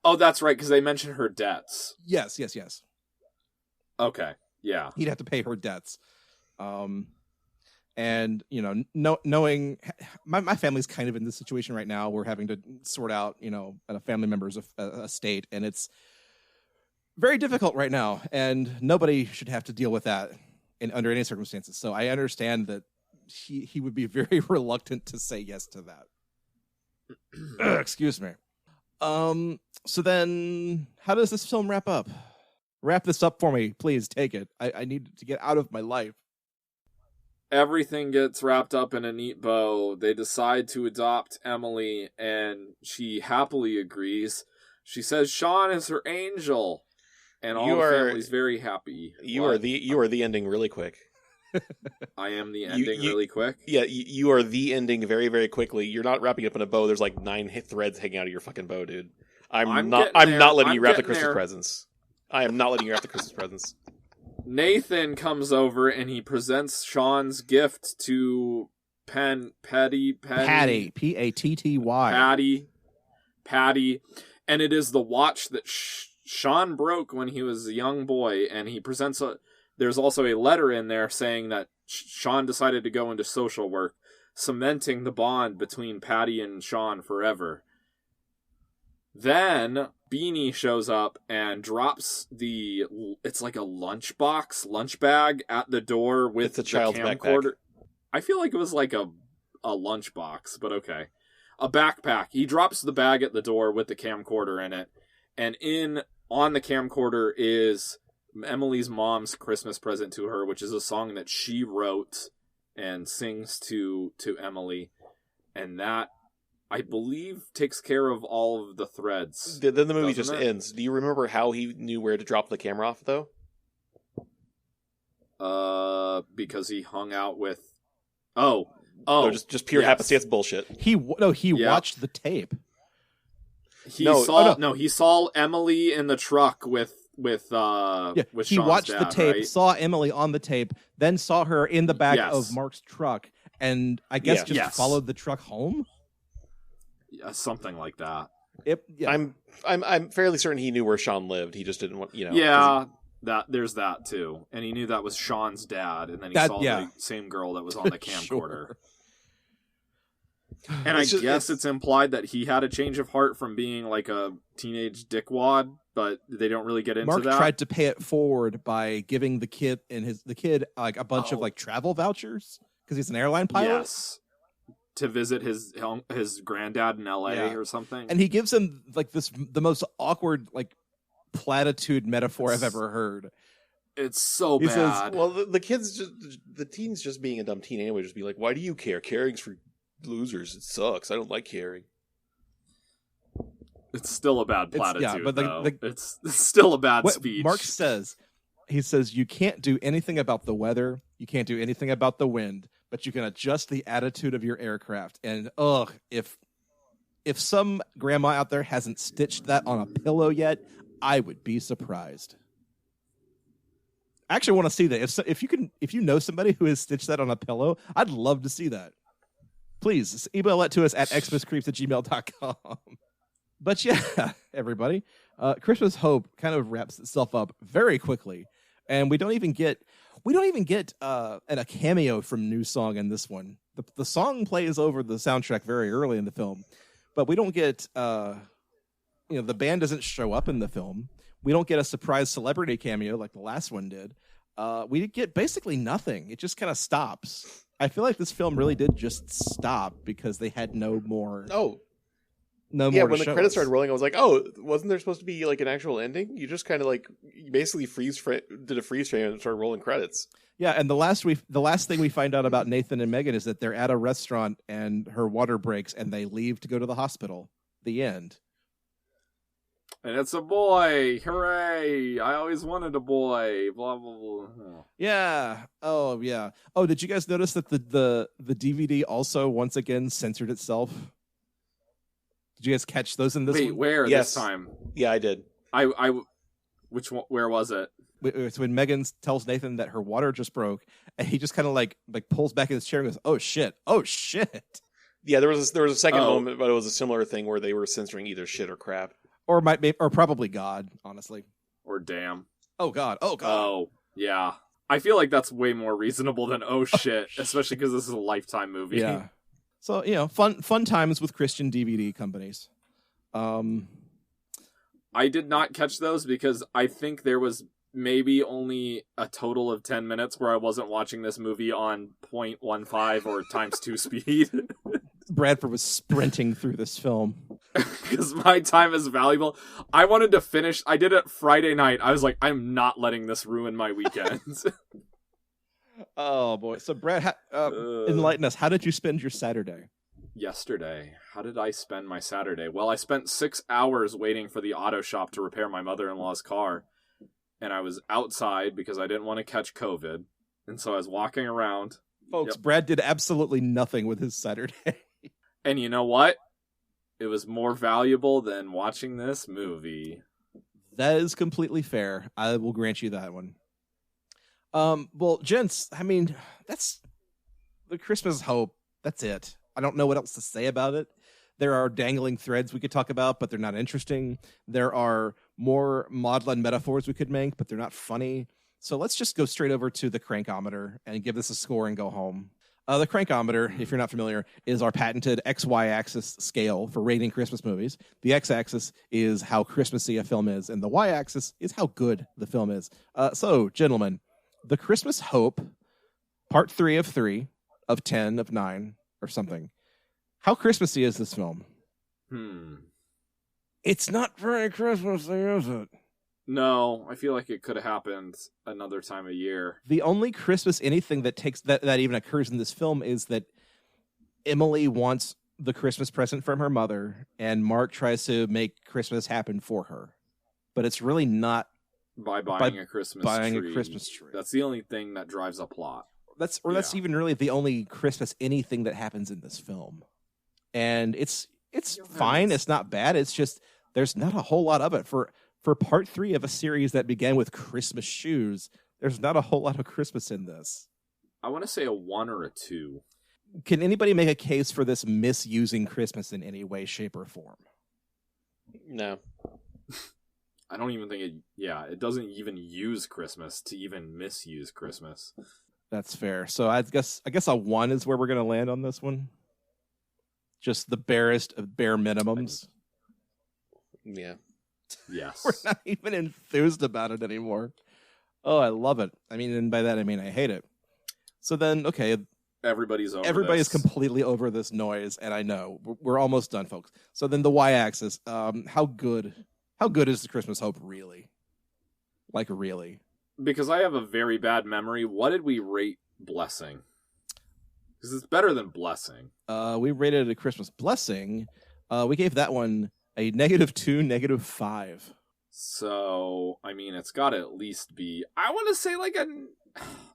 Oh, that's right, because they mentioned her debts. Yes. Okay, yeah. He'd have to pay her debts. And, knowing my family's kind of in this situation right now, we're having to sort out, a family member's estate, and it's very difficult right now, and nobody should have to deal with that under any circumstances. So I understand that he would be very reluctant to say yes to that. Excuse me. So then how does this film wrap up? Wrap this up for me, please. Take it. I need to get out of my life. Everything gets wrapped up in a neat bow. They decide to adopt Emily, and she happily agrees. She says Sean is her angel, and all the family's very happy. You are the ending really quick. I am the ending really quick? Yeah, you are the ending very, very quickly. You're not wrapping up in a bow. There's like 9 threads hanging out of your fucking bow, dude. I'm not letting you wrap the Christmas presents. I am not letting you wrap the Christmas presents. Nathan comes over and he presents Sean's gift to Patty, Patty, P-A-T-T-Y. Patty, and it is the watch that Sean broke when he was a young boy, and he presents there's also a letter in there saying that Sean decided to go into social work, cementing the bond between Patty and Sean forever. Then Beanie shows up and drops it's like a lunch bag at the door with It's a the child's camcorder. backpack. I feel like it was like a lunch box, but okay. A backpack. He drops the bag at the door with the camcorder in it, and on the camcorder is Emily's mom's Christmas present to her, which is a song that she wrote and sings to Emily, and that, I believe, takes care of all of the threads. Then the movie Doesn't just it? ends. Do you remember how he knew where to drop the camera off, though? Because he hung out with... No, just pure yes. happenstance bullshit. He watched the tape. He saw Emily in the truck with He Sean's watched dad, the tape, right? saw Emily on the tape, then saw her in the back Yes. of Mark's truck, and I guess just Yes. followed the truck home. Yeah, something like that. I'm fairly certain he knew where Sean lived. He just didn't want, Yeah, there's that too, and he knew that was Sean's dad, and then he saw the same girl that was on the camcorder. Sure. And it's implied that he had a change of heart from being like a teenage dickwad, but they don't really get into Mark that. tried to pay it forward by giving the kid like a bunch of like travel vouchers because he's an airline pilot. Yes, to visit his granddad in L.A. or something. And he gives him like the most awkward like platitude metaphor I've ever heard. It's so He bad. says, well, the teen's just being a dumb teen anyway. Just be like, why do you care? Caring's for losers. It sucks. I don't like caring. It's still a bad platitude, but though. It's still a bad what speech. Mark says, he says, you can't do anything about the weather. You can't do anything about the wind, but you can adjust the attitude of your aircraft. And if some grandma out there hasn't stitched that on a pillow yet, I would be surprised. I actually want to see that. If you know somebody who has stitched that on a pillow, I'd love to see that. Please email it to us at xmascreeps@gmail.com. But yeah, everybody, Christmas Hope kind of wraps itself up very quickly, and we don't even get a cameo from New Song in this one. The song plays over the soundtrack very early in the film, but we don't get the band doesn't show up in the film. We don't get a surprise celebrity cameo like the last one did. We get basically nothing. It just kind of stops. I feel like this film really did just stop because they had no more. When the credits started rolling, I was like, wasn't there supposed to be like an actual ending? You just kind of like basically did a freeze frame and started rolling credits. Yeah, and the last thing we find out about Nathan and Megan is that they're at a restaurant and her water breaks and they leave to go to the hospital. The end. And it's a boy. Hooray. I always wanted a boy. Blah, blah, blah. Yeah. Oh, yeah. Oh, did you guys notice that the DVD also once again censored itself? Did you guys catch those in this one? Where Yes. this time? Yeah, I did. Which one, where was it? It's when Megan tells Nathan that her water just broke, and he just kind of like pulls back in his chair and goes, "Oh shit! Oh shit!" Yeah, there was a second moment, but it was a similar thing where they were censoring either shit or crap. Or probably God, honestly. Or damn. Oh God! Oh God! Oh yeah. I feel like that's way more reasonable than oh shit, especially because this is a Lifetime movie. Yeah. So fun times with Christian DVD companies. I did not catch those because I think there was maybe only a total of 10 minutes where I wasn't watching this movie on 0.15 or ×2 speed. Bradford was sprinting through this film. Because my time is valuable. I wanted to finish. I did it Friday night. I was like, I'm not letting this ruin my weekends. Oh boy! So Brad, enlighten us. How did you spend your Saturday? Yesterday, how did I spend my Saturday? Well, I spent 6 hours waiting for the auto shop to repair my mother-in-law's car. And I was outside because I didn't want to catch COVID. And so I was walking around. Folks, Brad did absolutely nothing with his Saturday. And you know what? It was more valuable than watching this movie. That is completely fair. I will grant you that one. Well, gents, I mean, that's the Christmas Hope. That's it. I don't know what else to say about it. There are dangling threads we could talk about, but they're not interesting. There are more maudlin metaphors we could make, but they're not funny. So let's just go straight over to the crankometer and give this a score and go home. The crankometer, if you're not familiar, is our patented XY axis scale for rating Christmas movies. The X axis is how Christmassy a film is, and the Y axis is how good the film is. So, gentlemen, The Christmas Hope, part 3 of 3, of 10, of 9, or something. How Christmassy is this film? It's not very Christmassy, is it? No, I feel like it could have happened another time of year. The only Christmas anything that takes that even occurs in this film is that Emily wants the Christmas present from her mother, and Mark tries to make Christmas happen for her. But it's really not by buying a Christmas tree. That's the only thing that drives a plot. That's even really the only Christmas anything that happens in this film. And it's fine. It's not bad. It's just there's not a whole lot of it for part 3 of a series that began with Christmas shoes. There's not a whole lot of Christmas in this. I want to say a 1 or a 2. Can anybody make a case for this misusing Christmas in any way, shape, or form? No. I don't even think it doesn't even use Christmas to even misuse Christmas. That's fair. So I guess a 1 is where we're going to land on this one. Just the barest of bare minimums. Yeah. Yes. We're not even enthused about it anymore. Oh, I love it. I mean, and by that I mean I hate it. So then, okay. Everybody's completely over this noise, and I know. We're almost done, folks. So then the Y-axis. How good is the Christmas Hope really? Like, really? Because I have a very bad memory. What did we rate Blessing? Because it's better than Blessing. We rated a Christmas Blessing. We gave that one a -2, -5. So, I mean, it's got to at least be... I want to say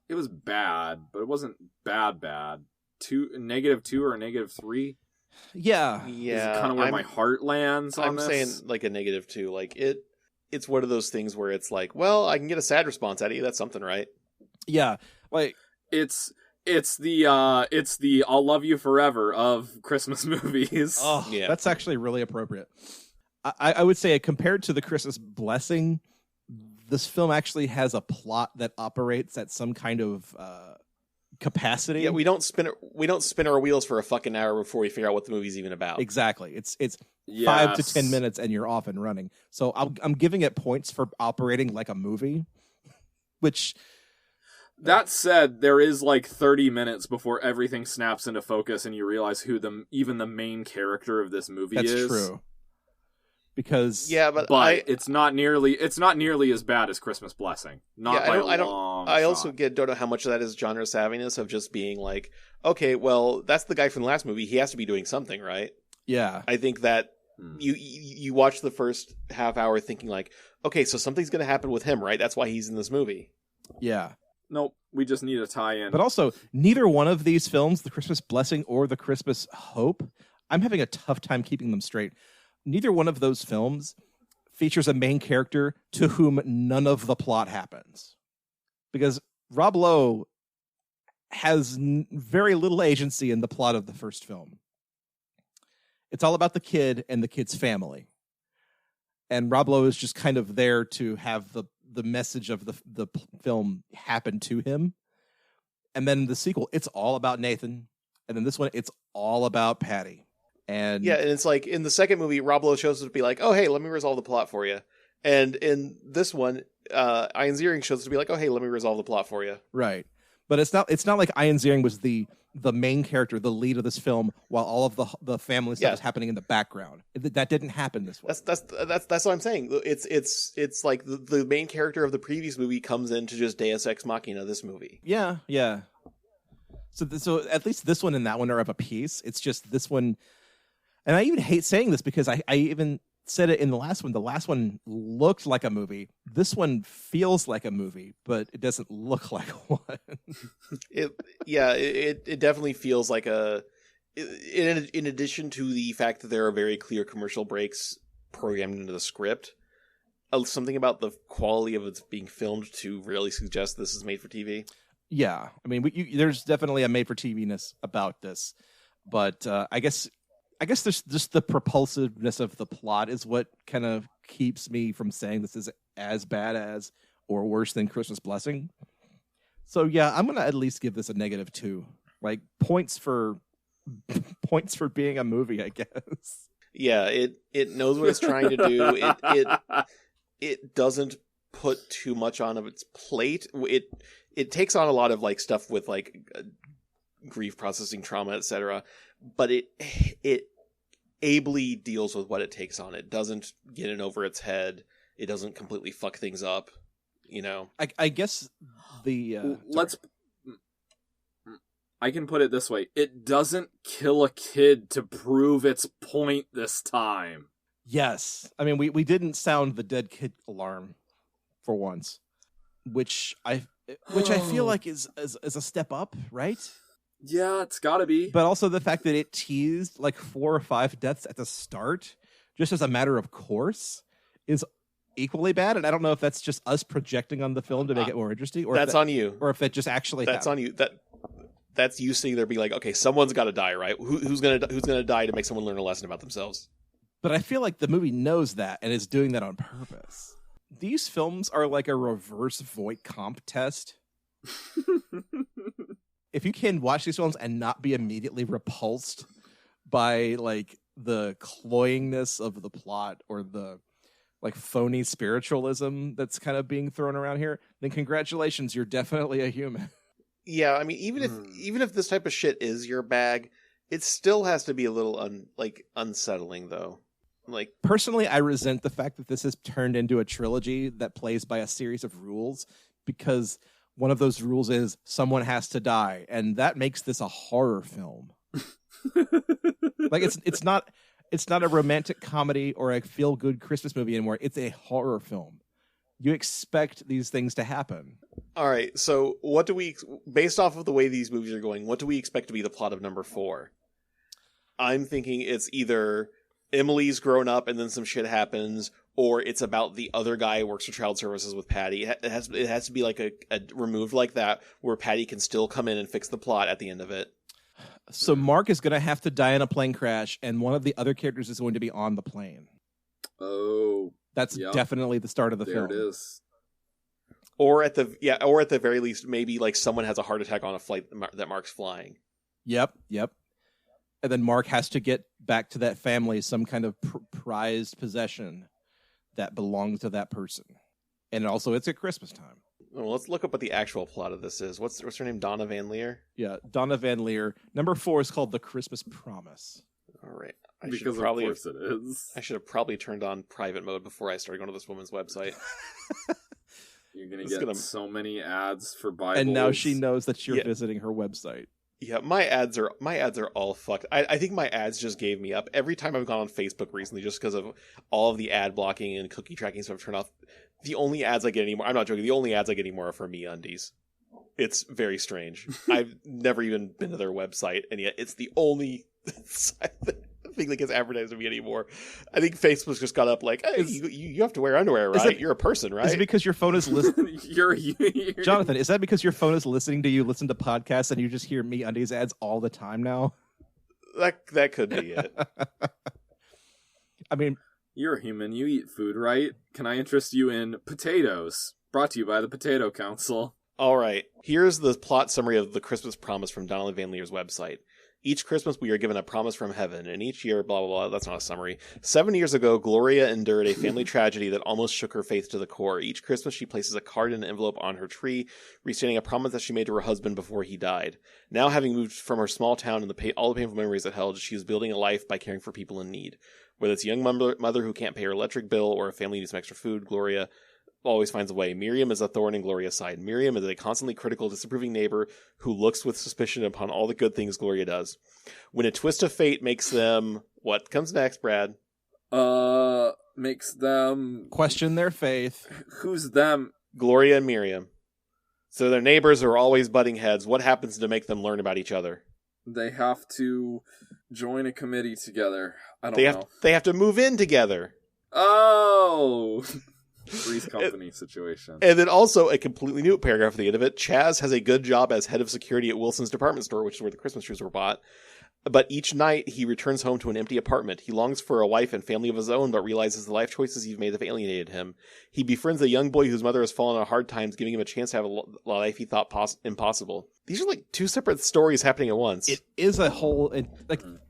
it was bad, but it wasn't bad. -2 or a -3? Yeah. Is kind of where my heart lands on this. I'm saying like a -2. Like it's one of those things where it's like, well, I can get a sad response out of you. That's something, right? Yeah. Like it's the I'll love you forever of Christmas movies. Oh, yeah. That's actually really appropriate. I would say compared to the Christmas Blessing, this film actually has a plot that operates at some kind of capacity. Yeah, we don't spin our wheels for a fucking hour before we figure out what the movie's even about. Exactly. It's 5 to 10 minutes and you're off and running. So I'm giving it points for operating like a movie, which... That said, there is 30 minutes before everything snaps into focus and you realize who even the main character of this movie is. That's true. Because but it's not nearly as bad as Christmas Blessing. I also don't know how much of that is genre savviness of just being like, okay, well, that's the guy from the last movie. He has to be doing something, right? Yeah. I think that you watch the first half hour thinking like, okay, so something's going to happen with him, right? That's why he's in this movie. Yeah. Nope, we just need a tie-in. But also, neither one of these films, The Christmas Blessing or The Christmas Hope, I'm having a tough time keeping them straight. Neither one of those films features a main character to whom none of the plot happens. Because Rob Lowe has very little agency in the plot of the first film. It's all about the kid and the kid's family. And Rob Lowe is just kind of there to have the message of the film happen to him. And then the sequel, it's all about Nathan. And then this one, it's all about Patty. And yeah, and it's like in the second movie, Rob Lowe shows up to be like, oh, hey, let me resolve the plot for you. And in this one, Ian Ziering shows up to be like, oh, hey, let me resolve the plot for you. Right. But it's not like Ian Ziering was the main character, the lead of this film, while all of the family stuff is happening in the background. That didn't happen this way. That's what I'm saying. It's like the main character of the previous movie comes in to just Deus Ex Machina this movie. Yeah. So at least this one and that one are of a piece. It's just this one, and I even hate saying this because I even said it in the last one. The last one looked like a movie. This one feels like a movie, but it doesn't look like one. It definitely feels like a. In addition to the fact that there are very clear commercial breaks programmed into the script, something about the quality of it being filmed to really suggest this is made for TV. Yeah, I mean, there's definitely a made for TV-ness about this, but I guess there's just the propulsiveness of the plot is what kind of keeps me from saying this is as bad as or worse than Christmas Blessing. So yeah, I'm gonna at least give this a -2. Like points for being a movie, I guess. Yeah, it knows what it's trying to do. It doesn't put too much on of its plate. It takes on a lot of like stuff with like grief processing, trauma, etc. But it ably deals with what it takes on. It doesn't get in over its head. It doesn't completely fuck things up. You know, I guess I can put it this way. It doesn't kill a kid to prove its point this time. Yes. I mean, we didn't sound the dead kid alarm for once, which I feel like is a step up, right? Yeah, it's gotta be. But also the fact that it teased like 4 or 5 deaths at the start, just as a matter of course, is equally bad. And I don't know if that's just us projecting on the film to make it more interesting, or that's on you, or if that just actually that's happened. on you. That's you sitting there being like, okay, someone's got to die, right? Who's gonna die to make someone learn a lesson about themselves? But I feel like the movie knows that and is doing that on purpose. These films are like a reverse Voight comp test. If you can watch these films and not be immediately repulsed by like the cloyingness of the plot or the like phony spiritualism that's kind of being thrown around here, then congratulations, you're definitely a human. Yeah, I mean, even if this type of shit is your bag, it still has to be a little unsettling though. Like personally, I resent the fact that this has turned into a trilogy that plays by a series of rules, because one of those rules is someone has to die, and that makes this a horror film. Like it's not a romantic comedy or a feel-good Christmas movie anymore. It's a horror film. You expect these things to happen. All right, so what do we, based off of the way these movies are going, what do we expect to be the plot of number 4? I'm thinking it's either Emily's grown up and then some shit happens, or it's about the other guy who works for child services with Patty. It has to be like a removed like that, where Patty can still come in and fix the plot at the end of it. So Mark is going to have to die in a plane crash, and one of the other characters is going to be on the plane. Oh, that's definitely the start of the film. There it is. Or at the very least, maybe like someone has a heart attack on a flight that Mark's flying. Yep. And then Mark has to get back to that family some kind of prized possession that belongs to that person. And also, it's at Christmas time. Well, let's look up what the actual plot of this is. What's her name? Donna Van Leer? Yeah, Donna Van Leer. Number 4 is called The Christmas Promise. All right. Because of course it is. I should have probably turned on private mode before I started going to this woman's website. You're going to get so many ads for Bibles. And now she knows that you're visiting her website. Yeah, my ads are all fucked. I think my ads just gave me up. Every time I've gone on Facebook recently, just because of all of the ad blocking and cookie tracking stuff turned off, the only ads I get anymore, I'm not joking, the only ads I get anymore are for MeUndies. It's very strange. I've never even been to their website, and yet it's the only thing that gets advertised to me anymore. I think Facebook's just got up like, hey, you have to wear underwear, right? You're a person, right? Is it because your phone is listening? you're Jonathan, is that because your phone is listening to you listen to podcasts and you just hear MeUndies ads all the time now? That could be it. I mean, you're a human. You eat food, right? Can I interest you in potatoes? Brought to you by the Potato Council. All right. Here's the plot summary of The Christmas Promise from Donna Van Leer's website. Each Christmas we are given a promise from heaven, and each year, blah, blah, blah, that's not a summary. 7 years ago, Gloria endured a family tragedy that almost shook her faith to the core. Each Christmas she places a card in an envelope on her tree, restating a promise that she made to her husband before he died. Now, having moved from her small town and all the painful memories it held, she is building a life by caring for people in need. Whether it's a young mother who can't pay her electric bill or a family who needs some extra food, Gloria always finds a way. Miriam is a thorn in Gloria's side. Miriam is a constantly critical, disapproving neighbor who looks with suspicion upon all the good things Gloria does. When a twist of fate makes them... What comes next, Brad? Makes them... question their faith. Who's them? Gloria and Miriam. So their neighbors are always butting heads. What happens to make them learn about each other? They have to join a committee together. I don't know. They have to move in together. Oh... Three's Company situation. And then also a completely new paragraph at the end of it. Chaz has a good job as head of security at Wilson's department store, which is where the Christmas trees were bought. But each night he returns home to an empty apartment. He longs for a wife and family of his own, but realizes the life choices he's made have alienated him. He befriends a young boy whose mother has fallen on hard times, giving him a chance to have a life he thought impossible. These are like two separate stories happening at once. It is a whole.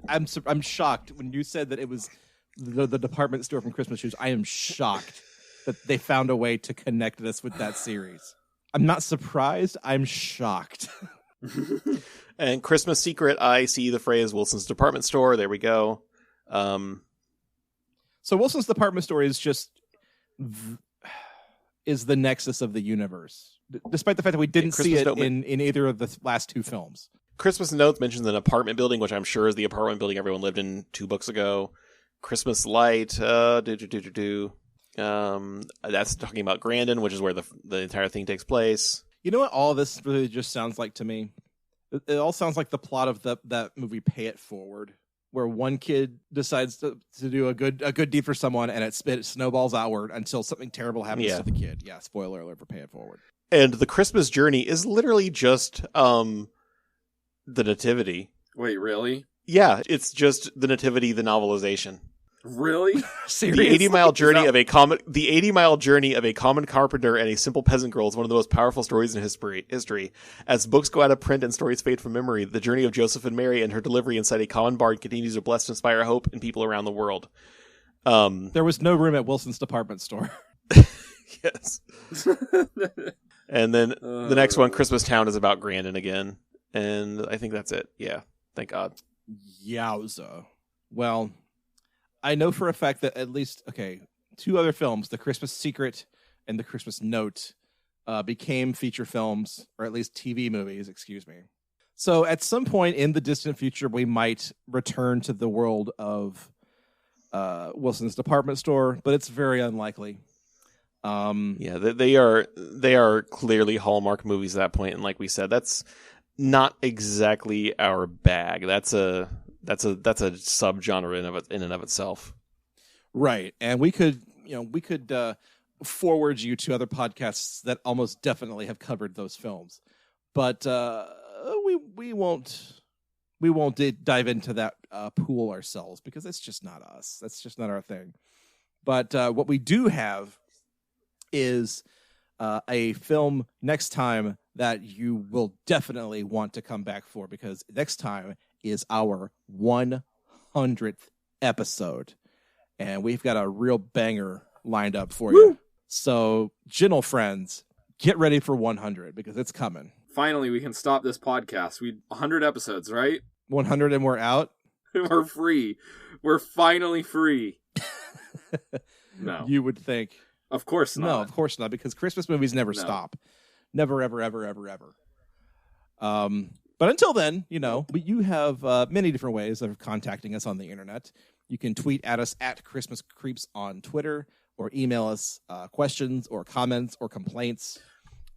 I'm shocked when you said that it was the department store from Christmas Shoes. I am shocked that they found a way to connect this with that series. I'm not surprised. I'm shocked. And Christmas Secret, I see the phrase Wilson's Department Store. There we go. So Wilson's Department Store is just is the nexus of the universe, despite the fact that we didn't see it in either of the last two films. Christmas Notes mentions an apartment building, which I'm sure is the apartment building everyone lived in 2 books ago. Christmas Light, that's talking about Grandin, which is where the entire thing takes place. You know what all this really just sounds like to me? It all sounds like the plot of that movie Pay It Forward, where one kid decides to do a good deed for someone, and it snowballs outward until something terrible happens to the kid. Yeah, spoiler alert for Pay It Forward. And the Christmas Journey is literally just the Nativity. Wait, really? Yeah, it's just the Nativity, the novelization. Really? The 80-mile journey of a common carpenter and a simple peasant girl is one of the most powerful stories in history. As books go out of print and stories fade from memory, the journey of Joseph and Mary and her delivery inside a common barn continues to bless and inspire hope in people around the world. There was no room at Wilson's Department Store. Yes. And then the next one, Christmas Town, is about Grandin again. And I think that's it. Yeah. Thank God. Yowza. Well, I know for a fact that at least, 2 other films, The Christmas Secret and The Christmas Note, became feature films, or at least TV movies, excuse me. So at some point in the distant future, we might return to the world of Wilson's Department Store, but it's very unlikely. They are clearly Hallmark movies at that point, and like we said, that's not exactly our bag. That's a subgenre in and of itself. Right. And we could forward you to other podcasts that almost definitely have covered those films. But we won't dive into that pool ourselves because that's just not us. That's just not our thing. But what we do have is a film next time that you will definitely want to come back for, because next time is our 100th episode, and we've got a real banger lined up for you. So, gentle friends, get ready for 100 because it's coming. Finally, we can stop this podcast. 100 episodes, right? 100 and we're out. We're free. We're finally free. No, you would think. Of course not. No, of course not, because Christmas movies never stop. Never, ever, ever, ever, ever. But until then, you have many different ways of contacting us on the internet. You can tweet at us at Christmas Creeps on Twitter, or email us questions or comments or complaints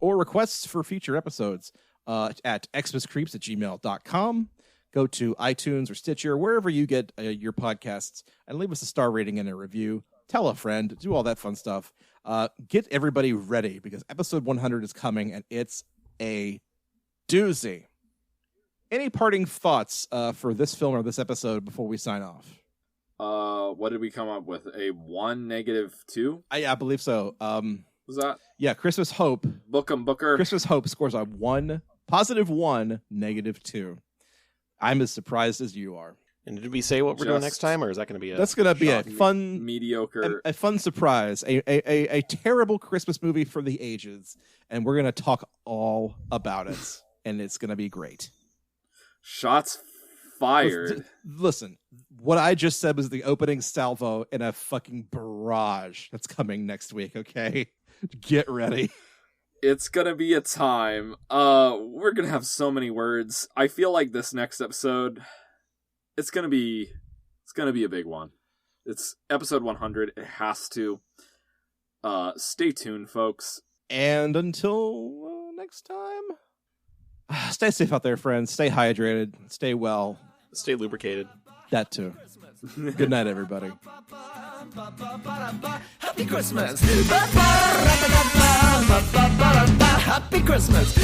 or requests for future episodes at xmascreeps@gmail.com. Go to iTunes or Stitcher, wherever you get your podcasts, and leave us a star rating and a review. Tell a friend, do all that fun stuff. Get everybody ready, because episode 100 is coming, and it's a doozy. Any parting thoughts for this film or this episode before we sign off? What did we come up with? A 1, -2? I believe so. Was that? Yeah, Christmas Hope. Booker. Christmas Hope scores a 1, +1, -2. I'm as surprised as you are. And did we say what we're doing next time, or is that going to be That's going to be a fun, mediocre, a fun surprise, a terrible Christmas movie for the ages, and we're going to talk all about it, and it's going to be great. Shots fired. Listen, what I just said was the opening salvo in a fucking barrage that's coming next week. Okay, get ready. It's gonna be a time. We're gonna have so many words. I feel like this next episode, it's gonna be a big one. It's episode 100. It has to. Stay tuned, folks. And until next time, stay safe out there, friends. Stay hydrated. Stay well. Stay lubricated. That too. Good night, everybody. Happy Christmas. Happy Christmas.